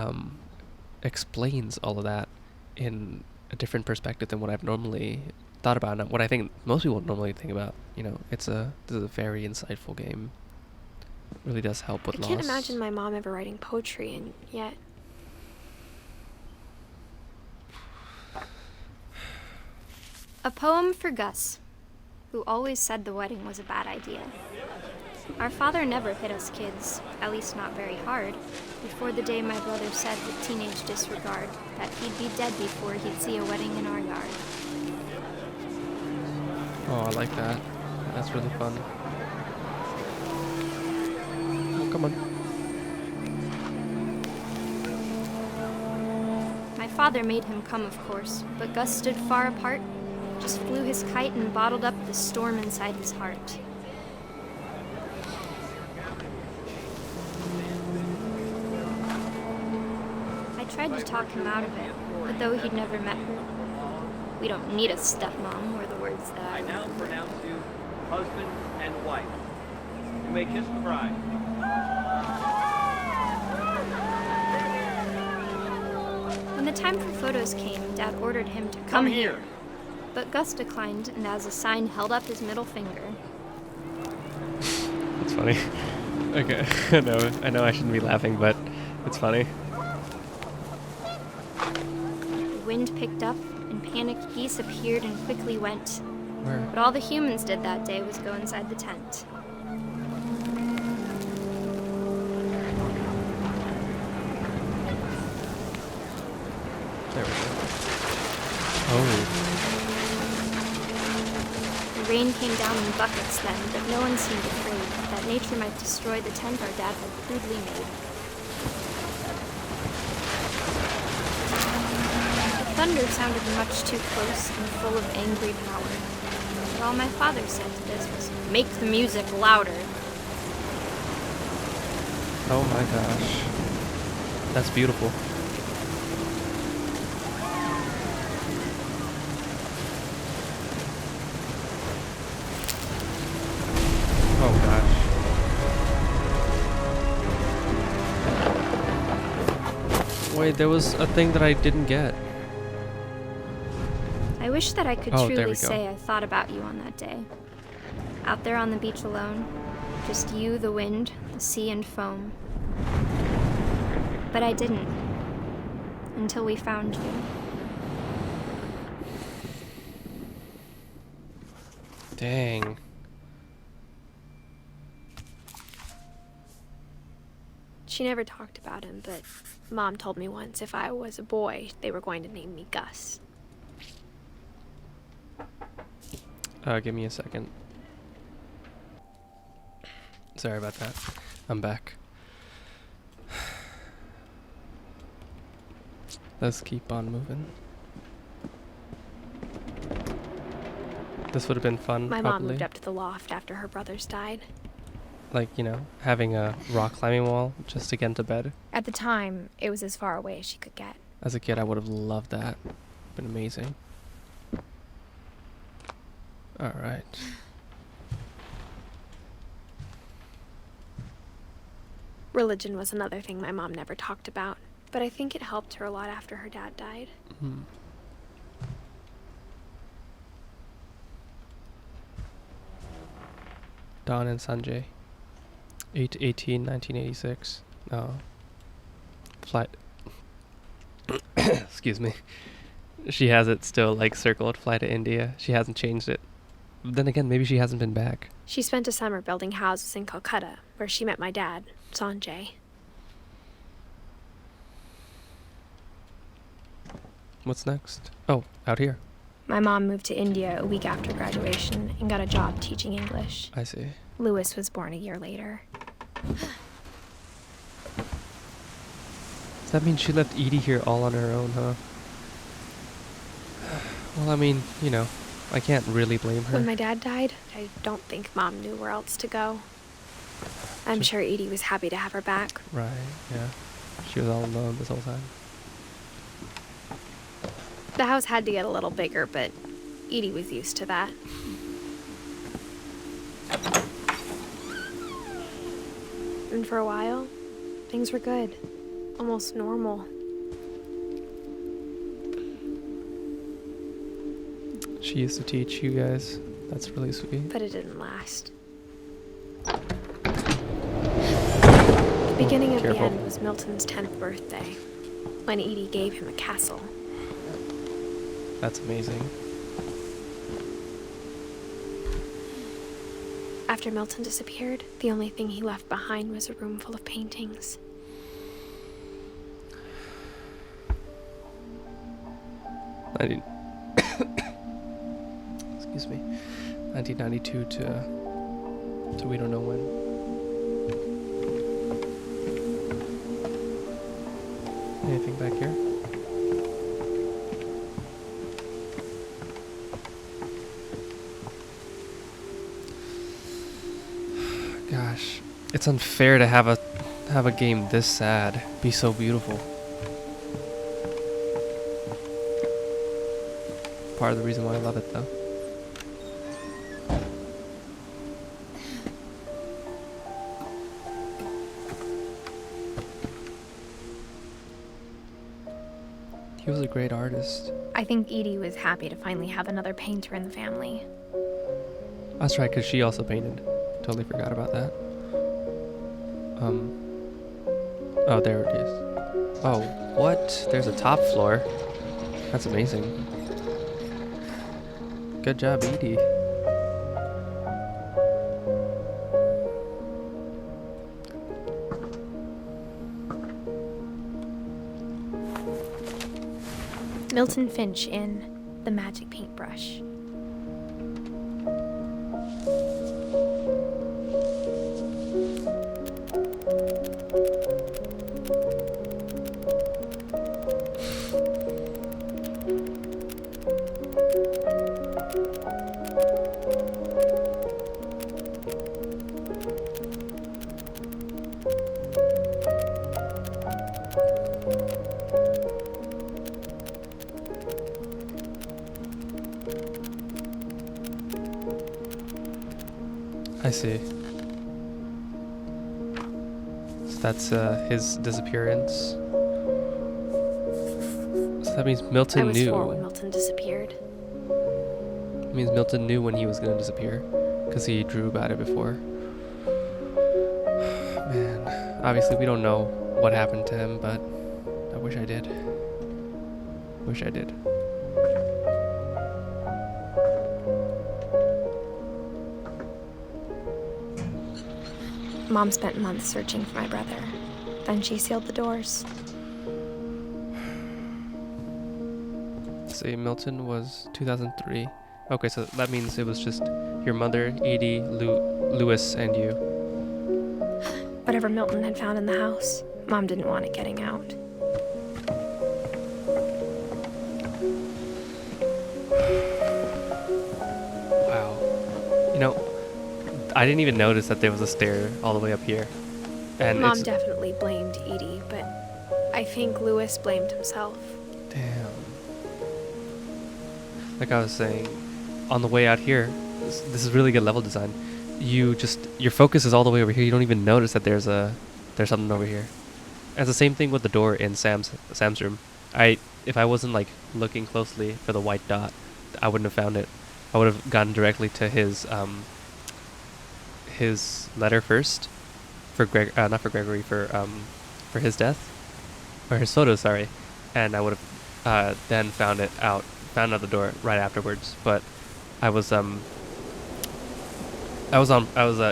explains all of that in a different perspective than what I've normally thought about, and what I think most people normally think about. This is a very insightful game. It really does help with loss. I can't imagine my mom ever writing poetry, and yet... A poem for Gus, who always said the wedding was a bad idea. Our father never hit us kids, at least not very hard, before the day my brother said with teenage disregard that he'd be dead before he'd see a wedding in our yard. Oh, I like that. That's really fun. Oh, come on. My father made him come, of course, but Gus stood far apart, just flew his kite and bottled up the storm inside his heart. I tried to talk him out of it, but though he'd never met her, we don't need a stepmom, were the words that I now pronounce you husband and wife. You may kiss the bride. When the time for photos came, Dad ordered him to come here. But Gus declined and as a sign held up his middle finger. It's funny. Okay, I know I shouldn't be laughing, but it's funny. The wind picked up and panicked geese appeared and quickly went. Where? But all the humans did that day was go inside the tent. There we go. Oh. The rain came down in buckets then, but no one seemed afraid that nature might destroy the tent our dad had crudely made. The thunder sounded much too close and full of angry power. But all my father said to this was, "Make the music louder." Oh my gosh. That's beautiful. Oh gosh. Wait, there was a thing that I didn't get. I wish that I could Oh, there truly we go. say I thought about you on that day. Out there on the beach alone, just you, the wind, the sea, and foam. But I didn't. Until we found you. Dang. She never talked about him, but Mom told me once if I was a boy, they were going to name me Gus. Give me a second. Sorry about that. I'm back. Let's keep on moving. This would have been fun, My probably. mom moved up to the loft after her brothers died. Like, having a rock climbing wall just to get into bed. At the time, it was as far away as she could get. As a kid, I would have loved that. Been amazing. Alright. Religion was another thing my mom never talked about, but I think it helped her a lot after her dad died. Hmm. Don and Sanjay. 8/18/1986. Oh. Flight. Excuse me. She has it still, circled. Fly to India. She hasn't changed it. Then again, maybe she hasn't been back. She spent a summer building houses in Calcutta, where she met my dad, Sanjay. What's next? Oh, out here. My mom moved to India a week after graduation and got a job teaching English. I see. Louis was born a year later. Does that mean she left Edie here all on her own, huh? Well, I mean, I can't really blame her. When my dad died, I don't think Mom knew where else to go. I'm sure Edie was happy to have her back. Right, yeah. She was all alone this whole time. The house had to get a little bigger, but Edie was used to that. And for a while, things were good. Almost normal. She used to teach you guys. That's really sweet. But it didn't last. The beginning of the Careful. end was Milton's 10th birthday, when Edie gave him a castle. That's amazing. After Milton disappeared, the only thing he left behind was a room full of paintings. Excuse me. 1992 to we don't know when. Anything back here? Gosh, it's unfair to have a game this sad be so beautiful. Part of the reason why I love it, though. He was a great artist. I think Edie was happy to finally have another painter in the family. That's right, because she also painted. Totally forgot about that. Oh, there it is. Oh, what? There's a top floor. That's amazing. Good job, Edie. Milton Finch in The Magic Paintbrush. I see. So that's his disappearance. So that means I Milton was knew. 4 when Milton disappeared. It means Milton knew when he was going to disappear, because he drew about it before. Man, obviously we don't know what happened to him, but I wish I did. Wish I did. Mom spent months searching for my brother. Then she sealed the doors. See, Milton was 2003. Okay, so that means it was just your mother, Edie, Lewis, and you. Whatever Milton had found in the house, Mom didn't want it getting out. Wow. You know, I didn't even notice that there was a stair all the way up here. And Mom it's... definitely blamed Edie, but I think Lewis blamed himself. Damn. Like I was saying, on the way out here, this is really good level design. Your focus is all the way over here. You don't even notice that there's something over here. And it's the same thing with the door in Sam's room. If I wasn't like looking closely for the white dot, I wouldn't have found it. I would have gone directly to his letter first for not for Gregory, for his death, or his photo, sorry, and I would have then found out the door right afterwards. But I was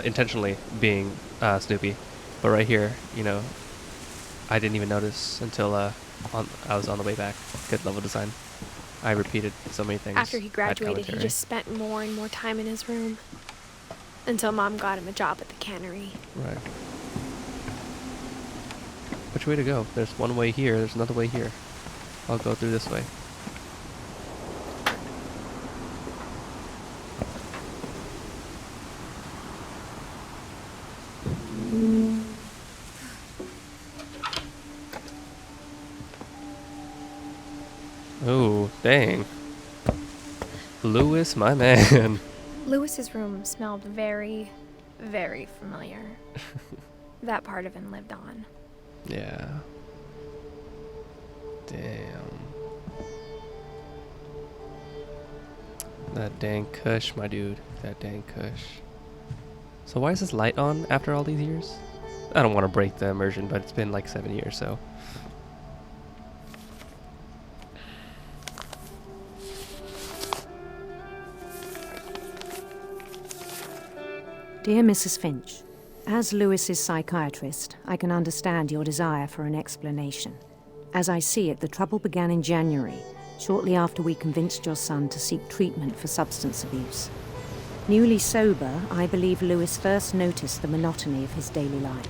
intentionally being Snoopy, but right here, I didn't even notice until I was on the way back. Good level design. I repeated so many things. After he graduated, he just spent more and more time in his room. Until Mom got him a job at the cannery. Right. Which way to go? There's one way here, there's another way here. I'll go through this way. Oh, dang. Lewis, my man. Lewis's room smelled very, very familiar. That part of him lived on. Yeah. Damn. That dang Kush, my dude. That dang Kush. So why is this light on after all these years? I don't want to break the immersion, but it's been like 7 years, so. Dear Mrs. Finch, as Lewis's psychiatrist, I can understand your desire for an explanation. As I see it, the trouble began in January, shortly after we convinced your son to seek treatment for substance abuse. Newly sober, I believe Lewis first noticed the monotony of his daily life.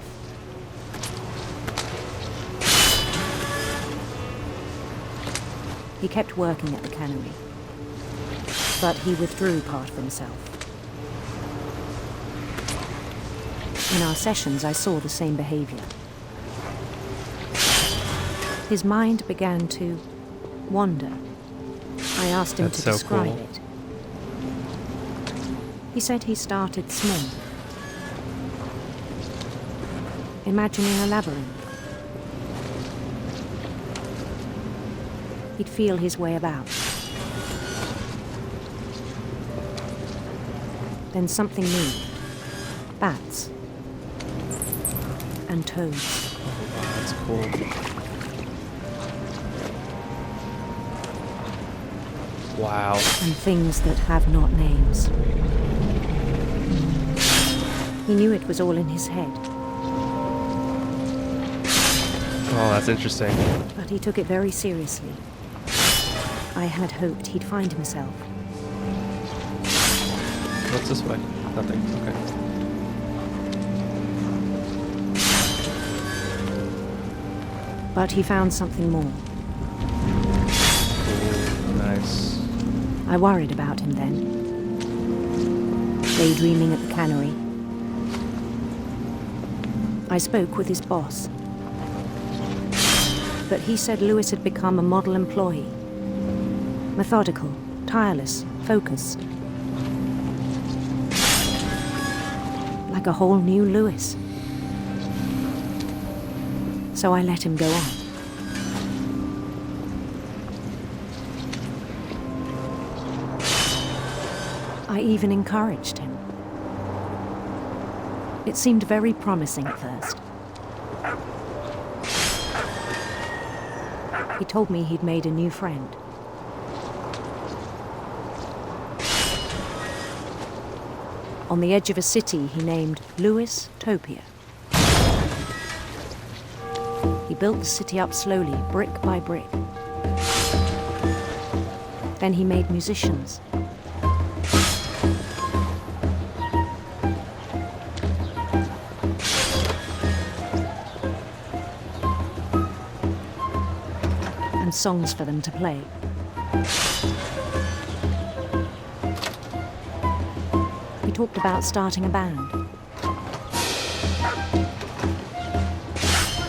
He kept working at the cannery, but he withdrew part of himself. In our sessions, I saw the same behavior. His mind began to wander. I asked him to describe it. He said he started small, imagining a labyrinth. He'd feel his way about. Then something moved. Bats. And toads. That's cool. Wow. And things that have not names. He knew it was all in his head. Oh, that's interesting. But he took it very seriously. I had hoped he'd find himself. What's this way? Nothing. Okay. But he found something more. Nice. I worried about him then. Daydreaming at the cannery. I spoke with his boss. But he said Lewis had become a model employee. Methodical, tireless, focused. Like a whole new Lewis. So I let him go on. I even encouraged him. It seemed very promising at first. He told me he'd made a new friend. On the edge of a city he named Lewis Topia. He built the city up slowly, brick by brick. Then he made musicians. And songs for them to play. He talked about starting a band.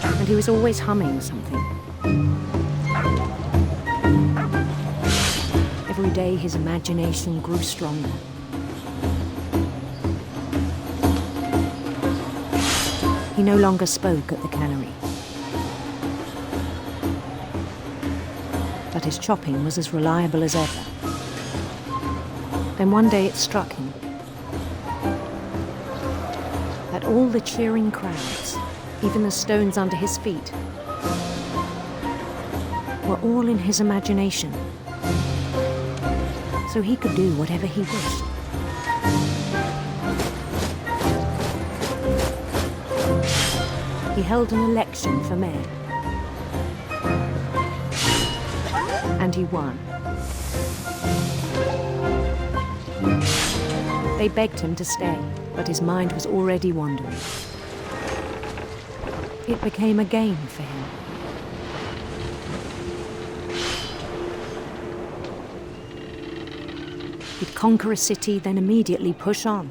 And he was always humming something. Every day his imagination grew stronger. He no longer spoke at the cannery. But his chopping was as reliable as ever. Then one day it struck him that all the cheering crowds, even the stones under his feet, were all in his imagination. So he could do whatever he wished. He held an election for mayor. And he won. They begged him to stay, but his mind was already wandering. It became a game for him. He'd conquer a city, then immediately push on.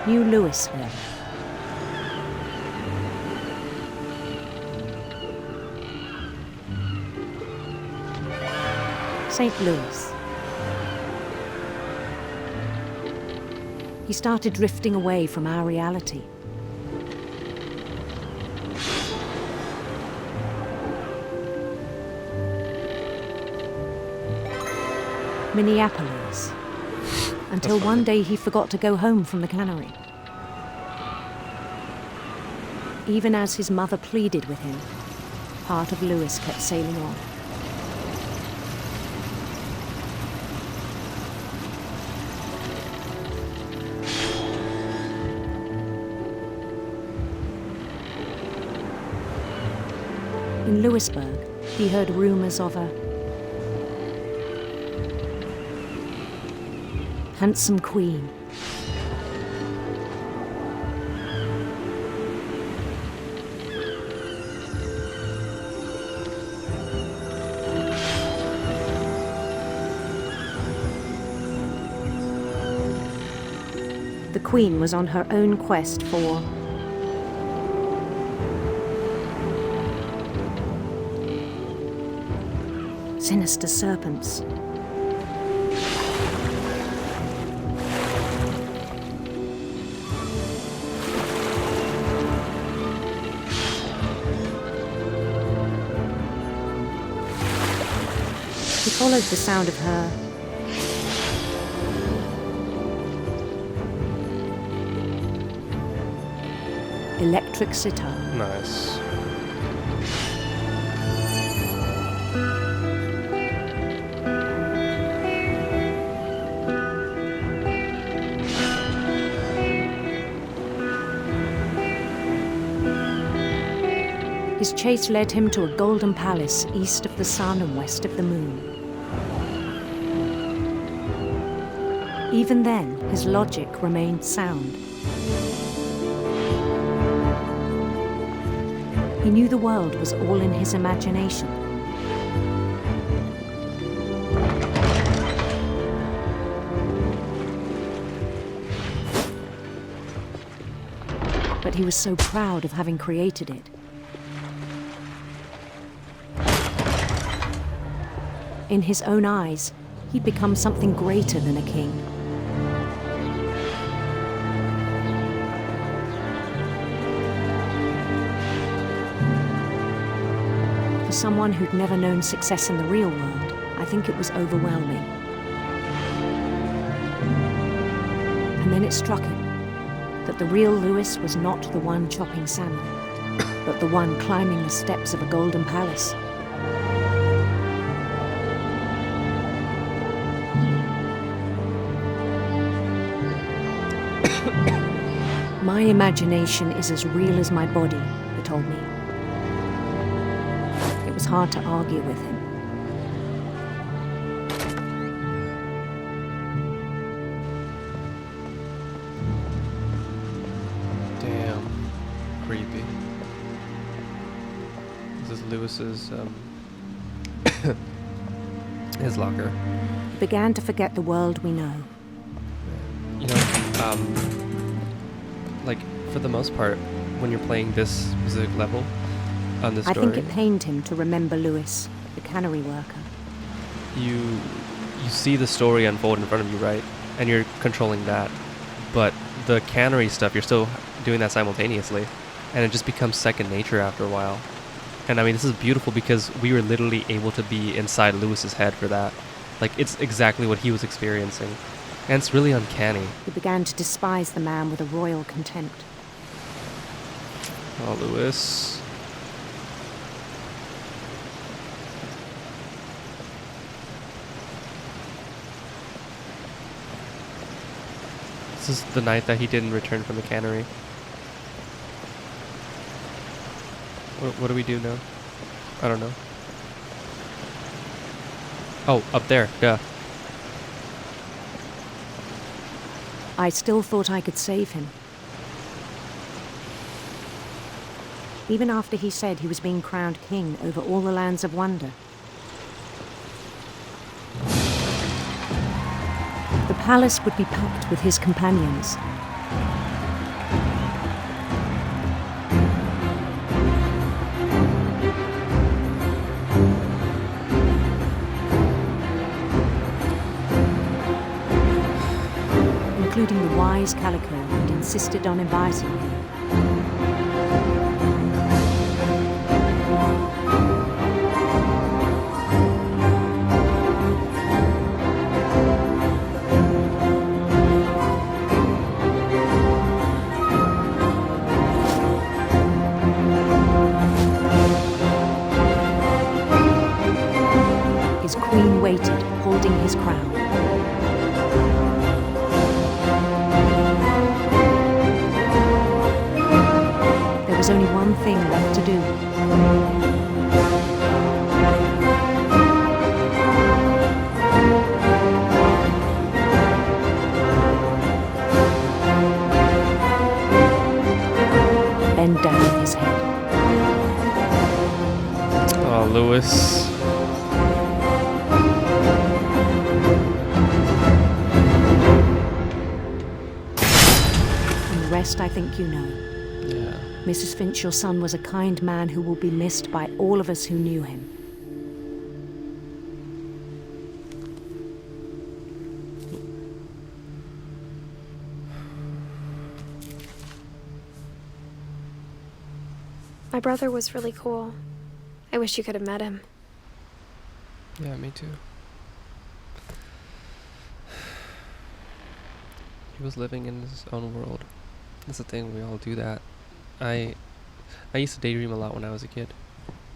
New Louisville. St. Louis. He started drifting away from our reality. Minneapolis. Until one day he forgot to go home from the cannery. Even as his mother pleaded with him, part of Lewis kept sailing on. In Lewisburg, he heard rumors of a handsome queen. The queen was on her own quest for sinister serpents. followed the sound of her electric sitar. Nice. His chase led him to a golden palace east of the sun and west of the moon. Even then, his logic remained sound. He knew the world was all in his imagination. But he was so proud of having created it. In his own eyes, he'd become something greater than a king. For someone who'd never known success in the real world, I think it was overwhelming. And then it struck him that the real Lewis was not the one chopping salmon, but the one climbing the steps of a golden palace. My imagination is as real as my body, he told me. It was hard to argue with him. Damn. Creepy. This is Lewis's, his locker. He began to forget the world we know. You know, like, for the most part, when you're playing this specific level on this story, I think it pained him to remember Lewis, the cannery worker. you see the story unfold in front of you, right? And you're controlling that. But the cannery stuff, you're still doing that simultaneously. And it just becomes second nature after a while. And I mean, this is beautiful because we were literally able to be inside Lewis's head for that. Like, it's exactly what he was experiencing. And it's really uncanny. He began to despise the man with a royal contempt. Oh, Lewis. This is the night that he didn't return from the cannery. What do we do now? I don't know. Oh, up there. Duh. I still thought I could save him. Even after he said he was being crowned king over all the lands of wonder. The palace would be packed with his companions. Including the wise Calico who'd insisted on inviting him. His queen waited, holding his crown. There was only one thing left to do. Bend down his head. Oh, Lewis. And the rest I think you know. Yeah. Mrs. Finch, your son was a kind man who will be missed by all of us who knew him. My brother was really cool. I wish you could have met him. Yeah, me too. He was living in his own world. That's the thing, we all do that. I used to daydream a lot when I was a kid.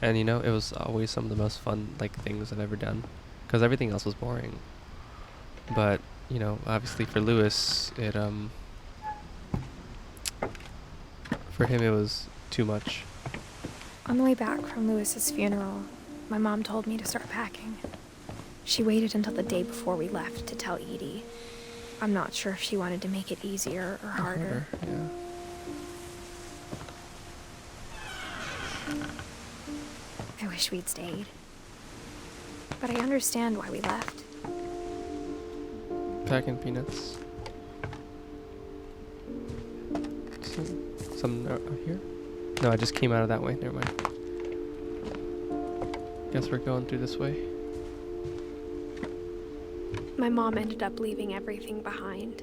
And it was always some of the most fun things I've ever done. Because everything else was boring. But, obviously for Lewis, for him it was too much. On the way back from Lewis's funeral, my mom told me to start packing. She waited until the day before we left to tell Edie. I'm not sure if she wanted to make it easier or harder. Yeah. I wish we'd stayed. But I understand why we left. Packing peanuts. Some out here? No, I just came out of that way. Never mind. Guess we're going through this way. My mom ended up leaving everything behind.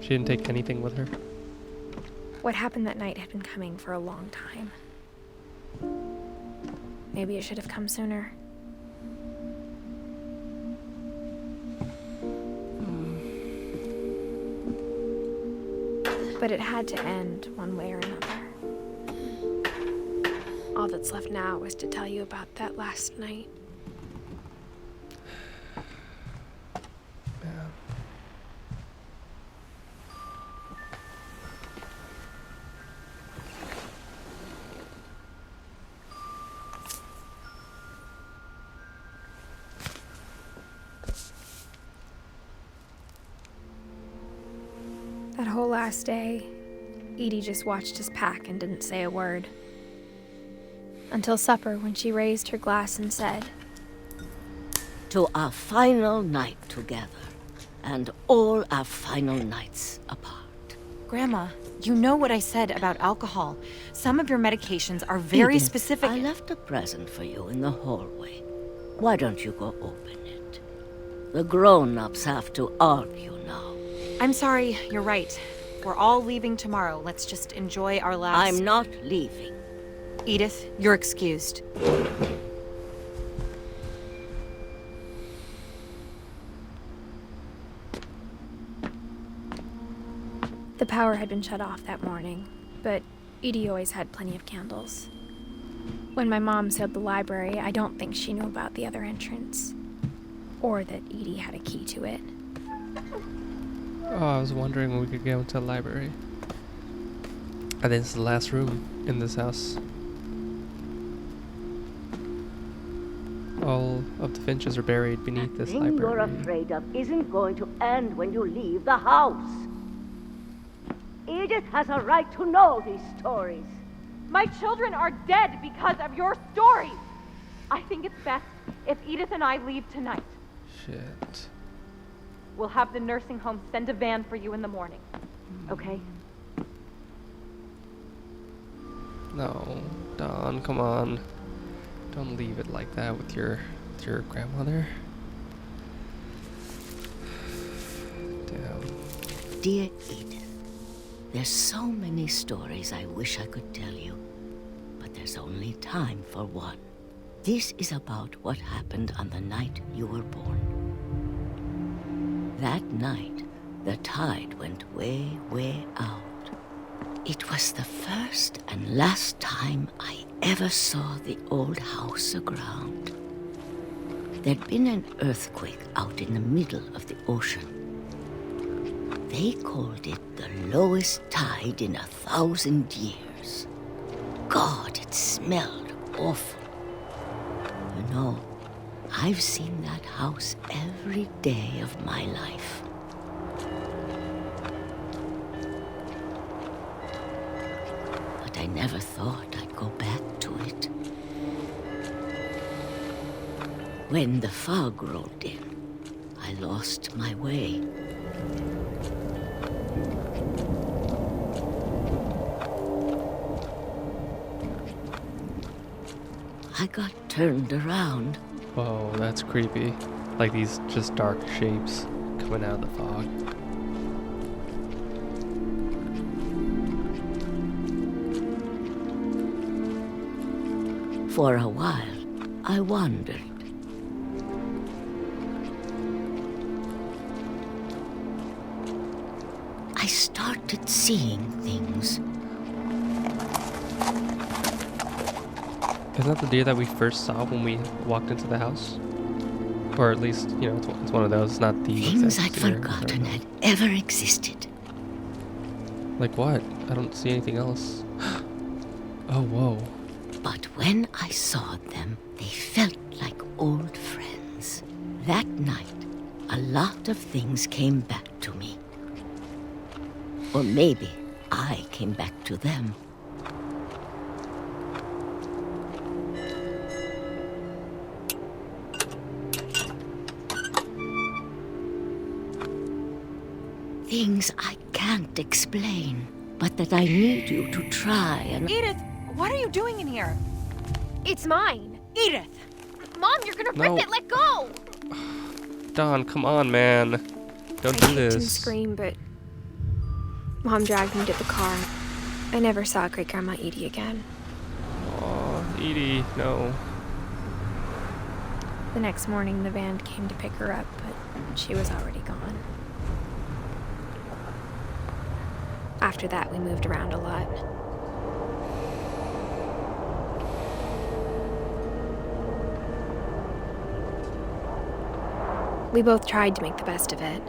She didn't take anything with her? What happened that night had been coming for a long time. Maybe it should have come sooner. But it had to end one way or another. All that's left now is to tell you about that last night. Yeah. That whole last day, Edie just watched us pack and didn't say a word. Until supper, when she raised her glass and said, "To our final night together, and all our final nights apart." Grandma, you know what I said about alcohol. Some of your medications are very Edith, specific. I left a present for you in the hallway. Why don't you go open it? The grown-ups have to argue now. I'm sorry, you're right. We're all leaving tomorrow. Let's just enjoy our last... I'm not leaving. Edith, you're excused. The power had been shut off that morning, but Edie always had plenty of candles. When my mom sealed the library, I don't think she knew about the other entrance, or that Edie had a key to it. Oh, I was wondering when we could go into the library. I think it's the last room in this house. All of the Finches are buried beneath this library. The thing you're afraid of isn't going to end when you leave the house. Edith has a right to know these stories. My children are dead because of your stories. I think it's best if Edith and I leave tonight. Shit. We'll have the nursing home send a van for you in the morning. Okay? No, Dawn, come on. Don't leave it like that with your grandmother. Damn. Dear Edith, there's so many stories I wish I could tell you, but there's only time for one. This is about what happened on the night you were born. That night, the tide went way, way out. It was the first and last time I ever saw the old house aground. There'd been an earthquake out in the middle of the ocean. They called it the lowest tide in 1,000 years. God, it smelled awful. You know, I've seen that house every day of my life. But I never thought I'd go back to it. When the fog rolled in, I lost my way. I got turned around. Whoa, that's creepy. Like these just dark shapes coming out of the fog. For a while, I wandered. I started seeing things. Isn't that the deer that we first saw when we walked into the house? Or at least, you know, it's one of those, not the Things exact I'd deer. forgotten had ever existed. Like what? I don't see anything else. Oh, whoa. But when I saw them, they felt like old friends. That night, a lot of things came back to me. Or maybe I came back to them. Things I can't explain, but that I need you to try and... Edith, what are you doing in here? It's mine. Edith! Mom, you're gonna No. rip it. Let go. Don, come on, man. Don't I do kicked and this. screamed, but Mom dragged me to the car. I never saw Great Grandma Edie again. Aw, Edie, no. The next morning, the van came to pick her up, but she was already gone. After that, we moved around a lot. We both tried to make the best of it.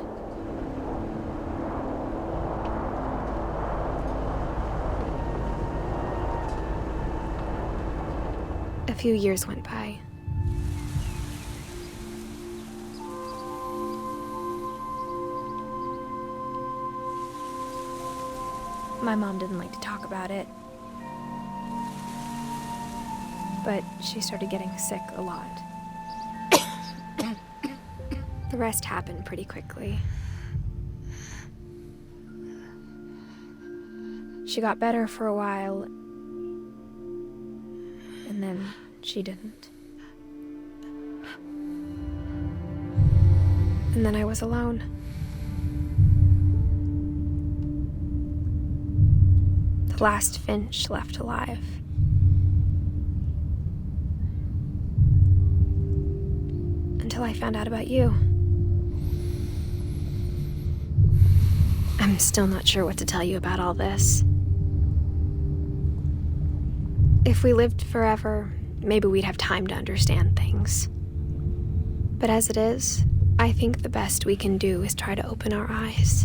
A few years went by. My mom didn't like to talk about it, but she started getting sick a lot. The rest happened pretty quickly. She got better for a while, and then she didn't. And then I was alone. The last Finch left alive. Until I found out about you. I'm still not sure what to tell you about all this. If we lived forever, maybe we'd have time to understand things. But as it is, I think the best we can do is try to open our eyes.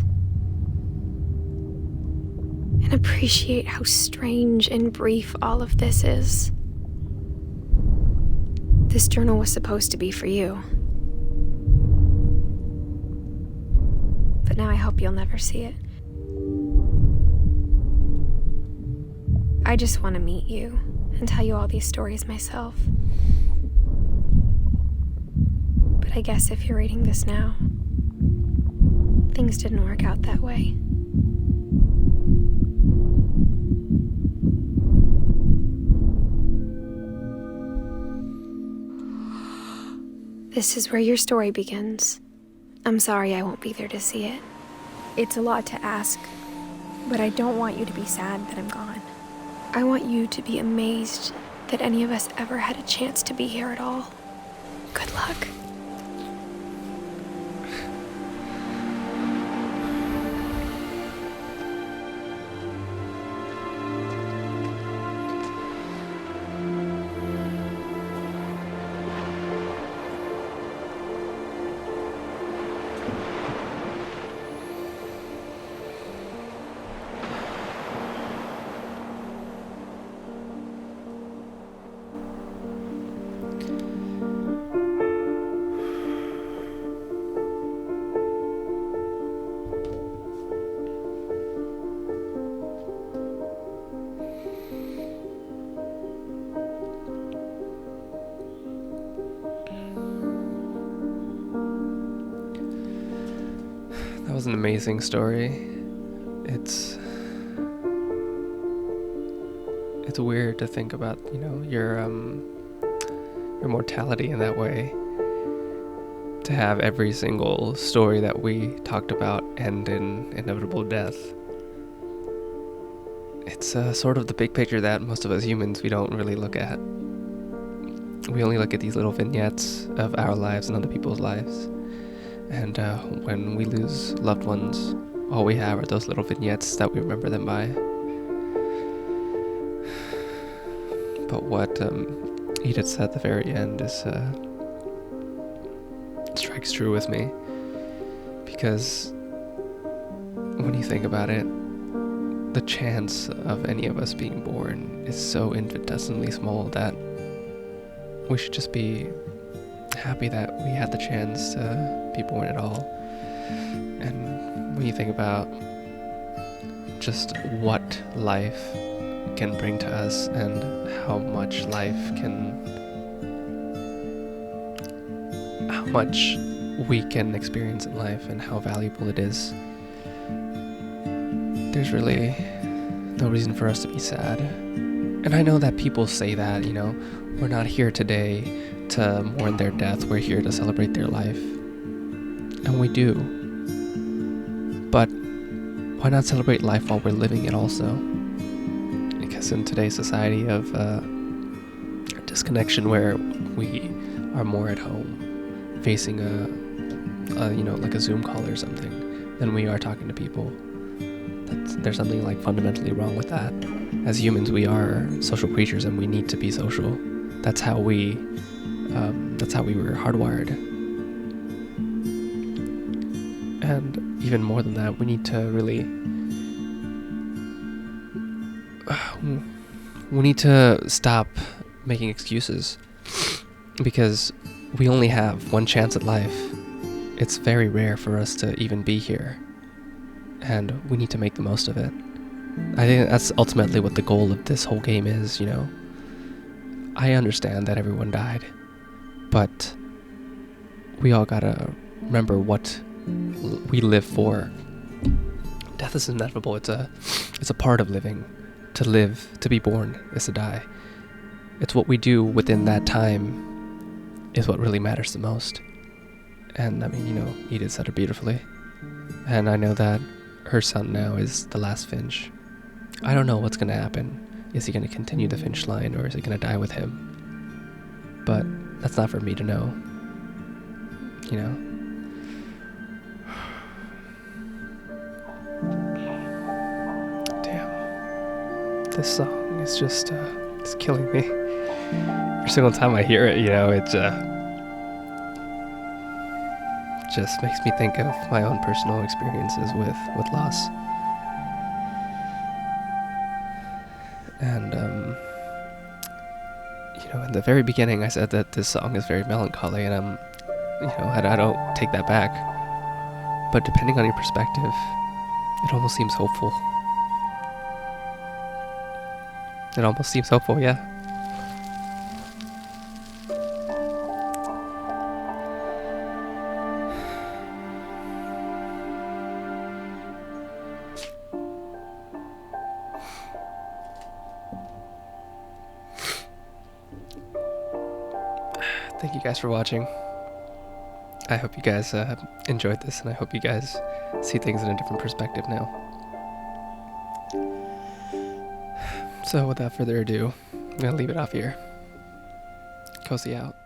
And appreciate how strange and brief all of this is. This journal was supposed to be for you. But now I hope you'll never see it. I just want to meet you and tell you all these stories myself. But I guess if you're reading this now, things didn't work out that way. This is where your story begins. I'm sorry I won't be there to see it. It's a lot to ask, but I don't want you to be sad that I'm gone. I want you to be amazed that any of us ever had a chance to be here at all. Good luck. That was an amazing story. It's weird to think about, you know, your mortality in that way. To have every single story that we talked about end in inevitable death. It's sort of the big picture that most of us humans, we don't really look at. We only look at these little vignettes of our lives and other people's lives. And when we lose loved ones, all we have are those little vignettes that we remember them by. But what Edith said at the very end is strikes true with me, because when you think about it, the chance of any of us being born is so infinitesimally small that we should just be happy that we had the chance to be born at all. And when you think about just what life can bring to us and how much we can experience in life and how valuable it is, there's really no reason for us to be sad. And I know that people say that, we're not here today to mourn their death, we're here to celebrate their life. And we do. But why not celebrate life while we're living it also? Because in today's society of disconnection, where we are more at home facing like a Zoom call or something than we are talking to people, there's something like fundamentally wrong with that. As humans, we are social creatures and we need to be social. That's how we were hardwired. And even more than that, we need to stop making excuses, because we only have one chance at life. It's very rare for us to even be here, and we need to make the most of it. I think that's ultimately what the goal of this whole game is, I understand that everyone died, but we all gotta remember what we live for. Death is inevitable. It's a part of living. To live, to be born, is to die. It's what we do within that time is what really matters the most. And Edith said it beautifully. And I know that her son now is the last Finch. I don't know what's gonna happen. Is he gonna continue the Finch line, or is he gonna die with him? But that's not for me to know. Damn. This song is just, it's killing me. Every single time I hear it, it just makes me think of my own personal experiences with loss. And, in the very beginning I said that this song is very melancholy, and I don't take that back. But depending on your perspective, it almost seems hopeful. It almost seems hopeful, yeah. Thank you guys for watching. I hope you guys enjoyed this, and I hope you guys see things in a different perspective now. So without further ado, I'm going to leave it off here. Cozy out.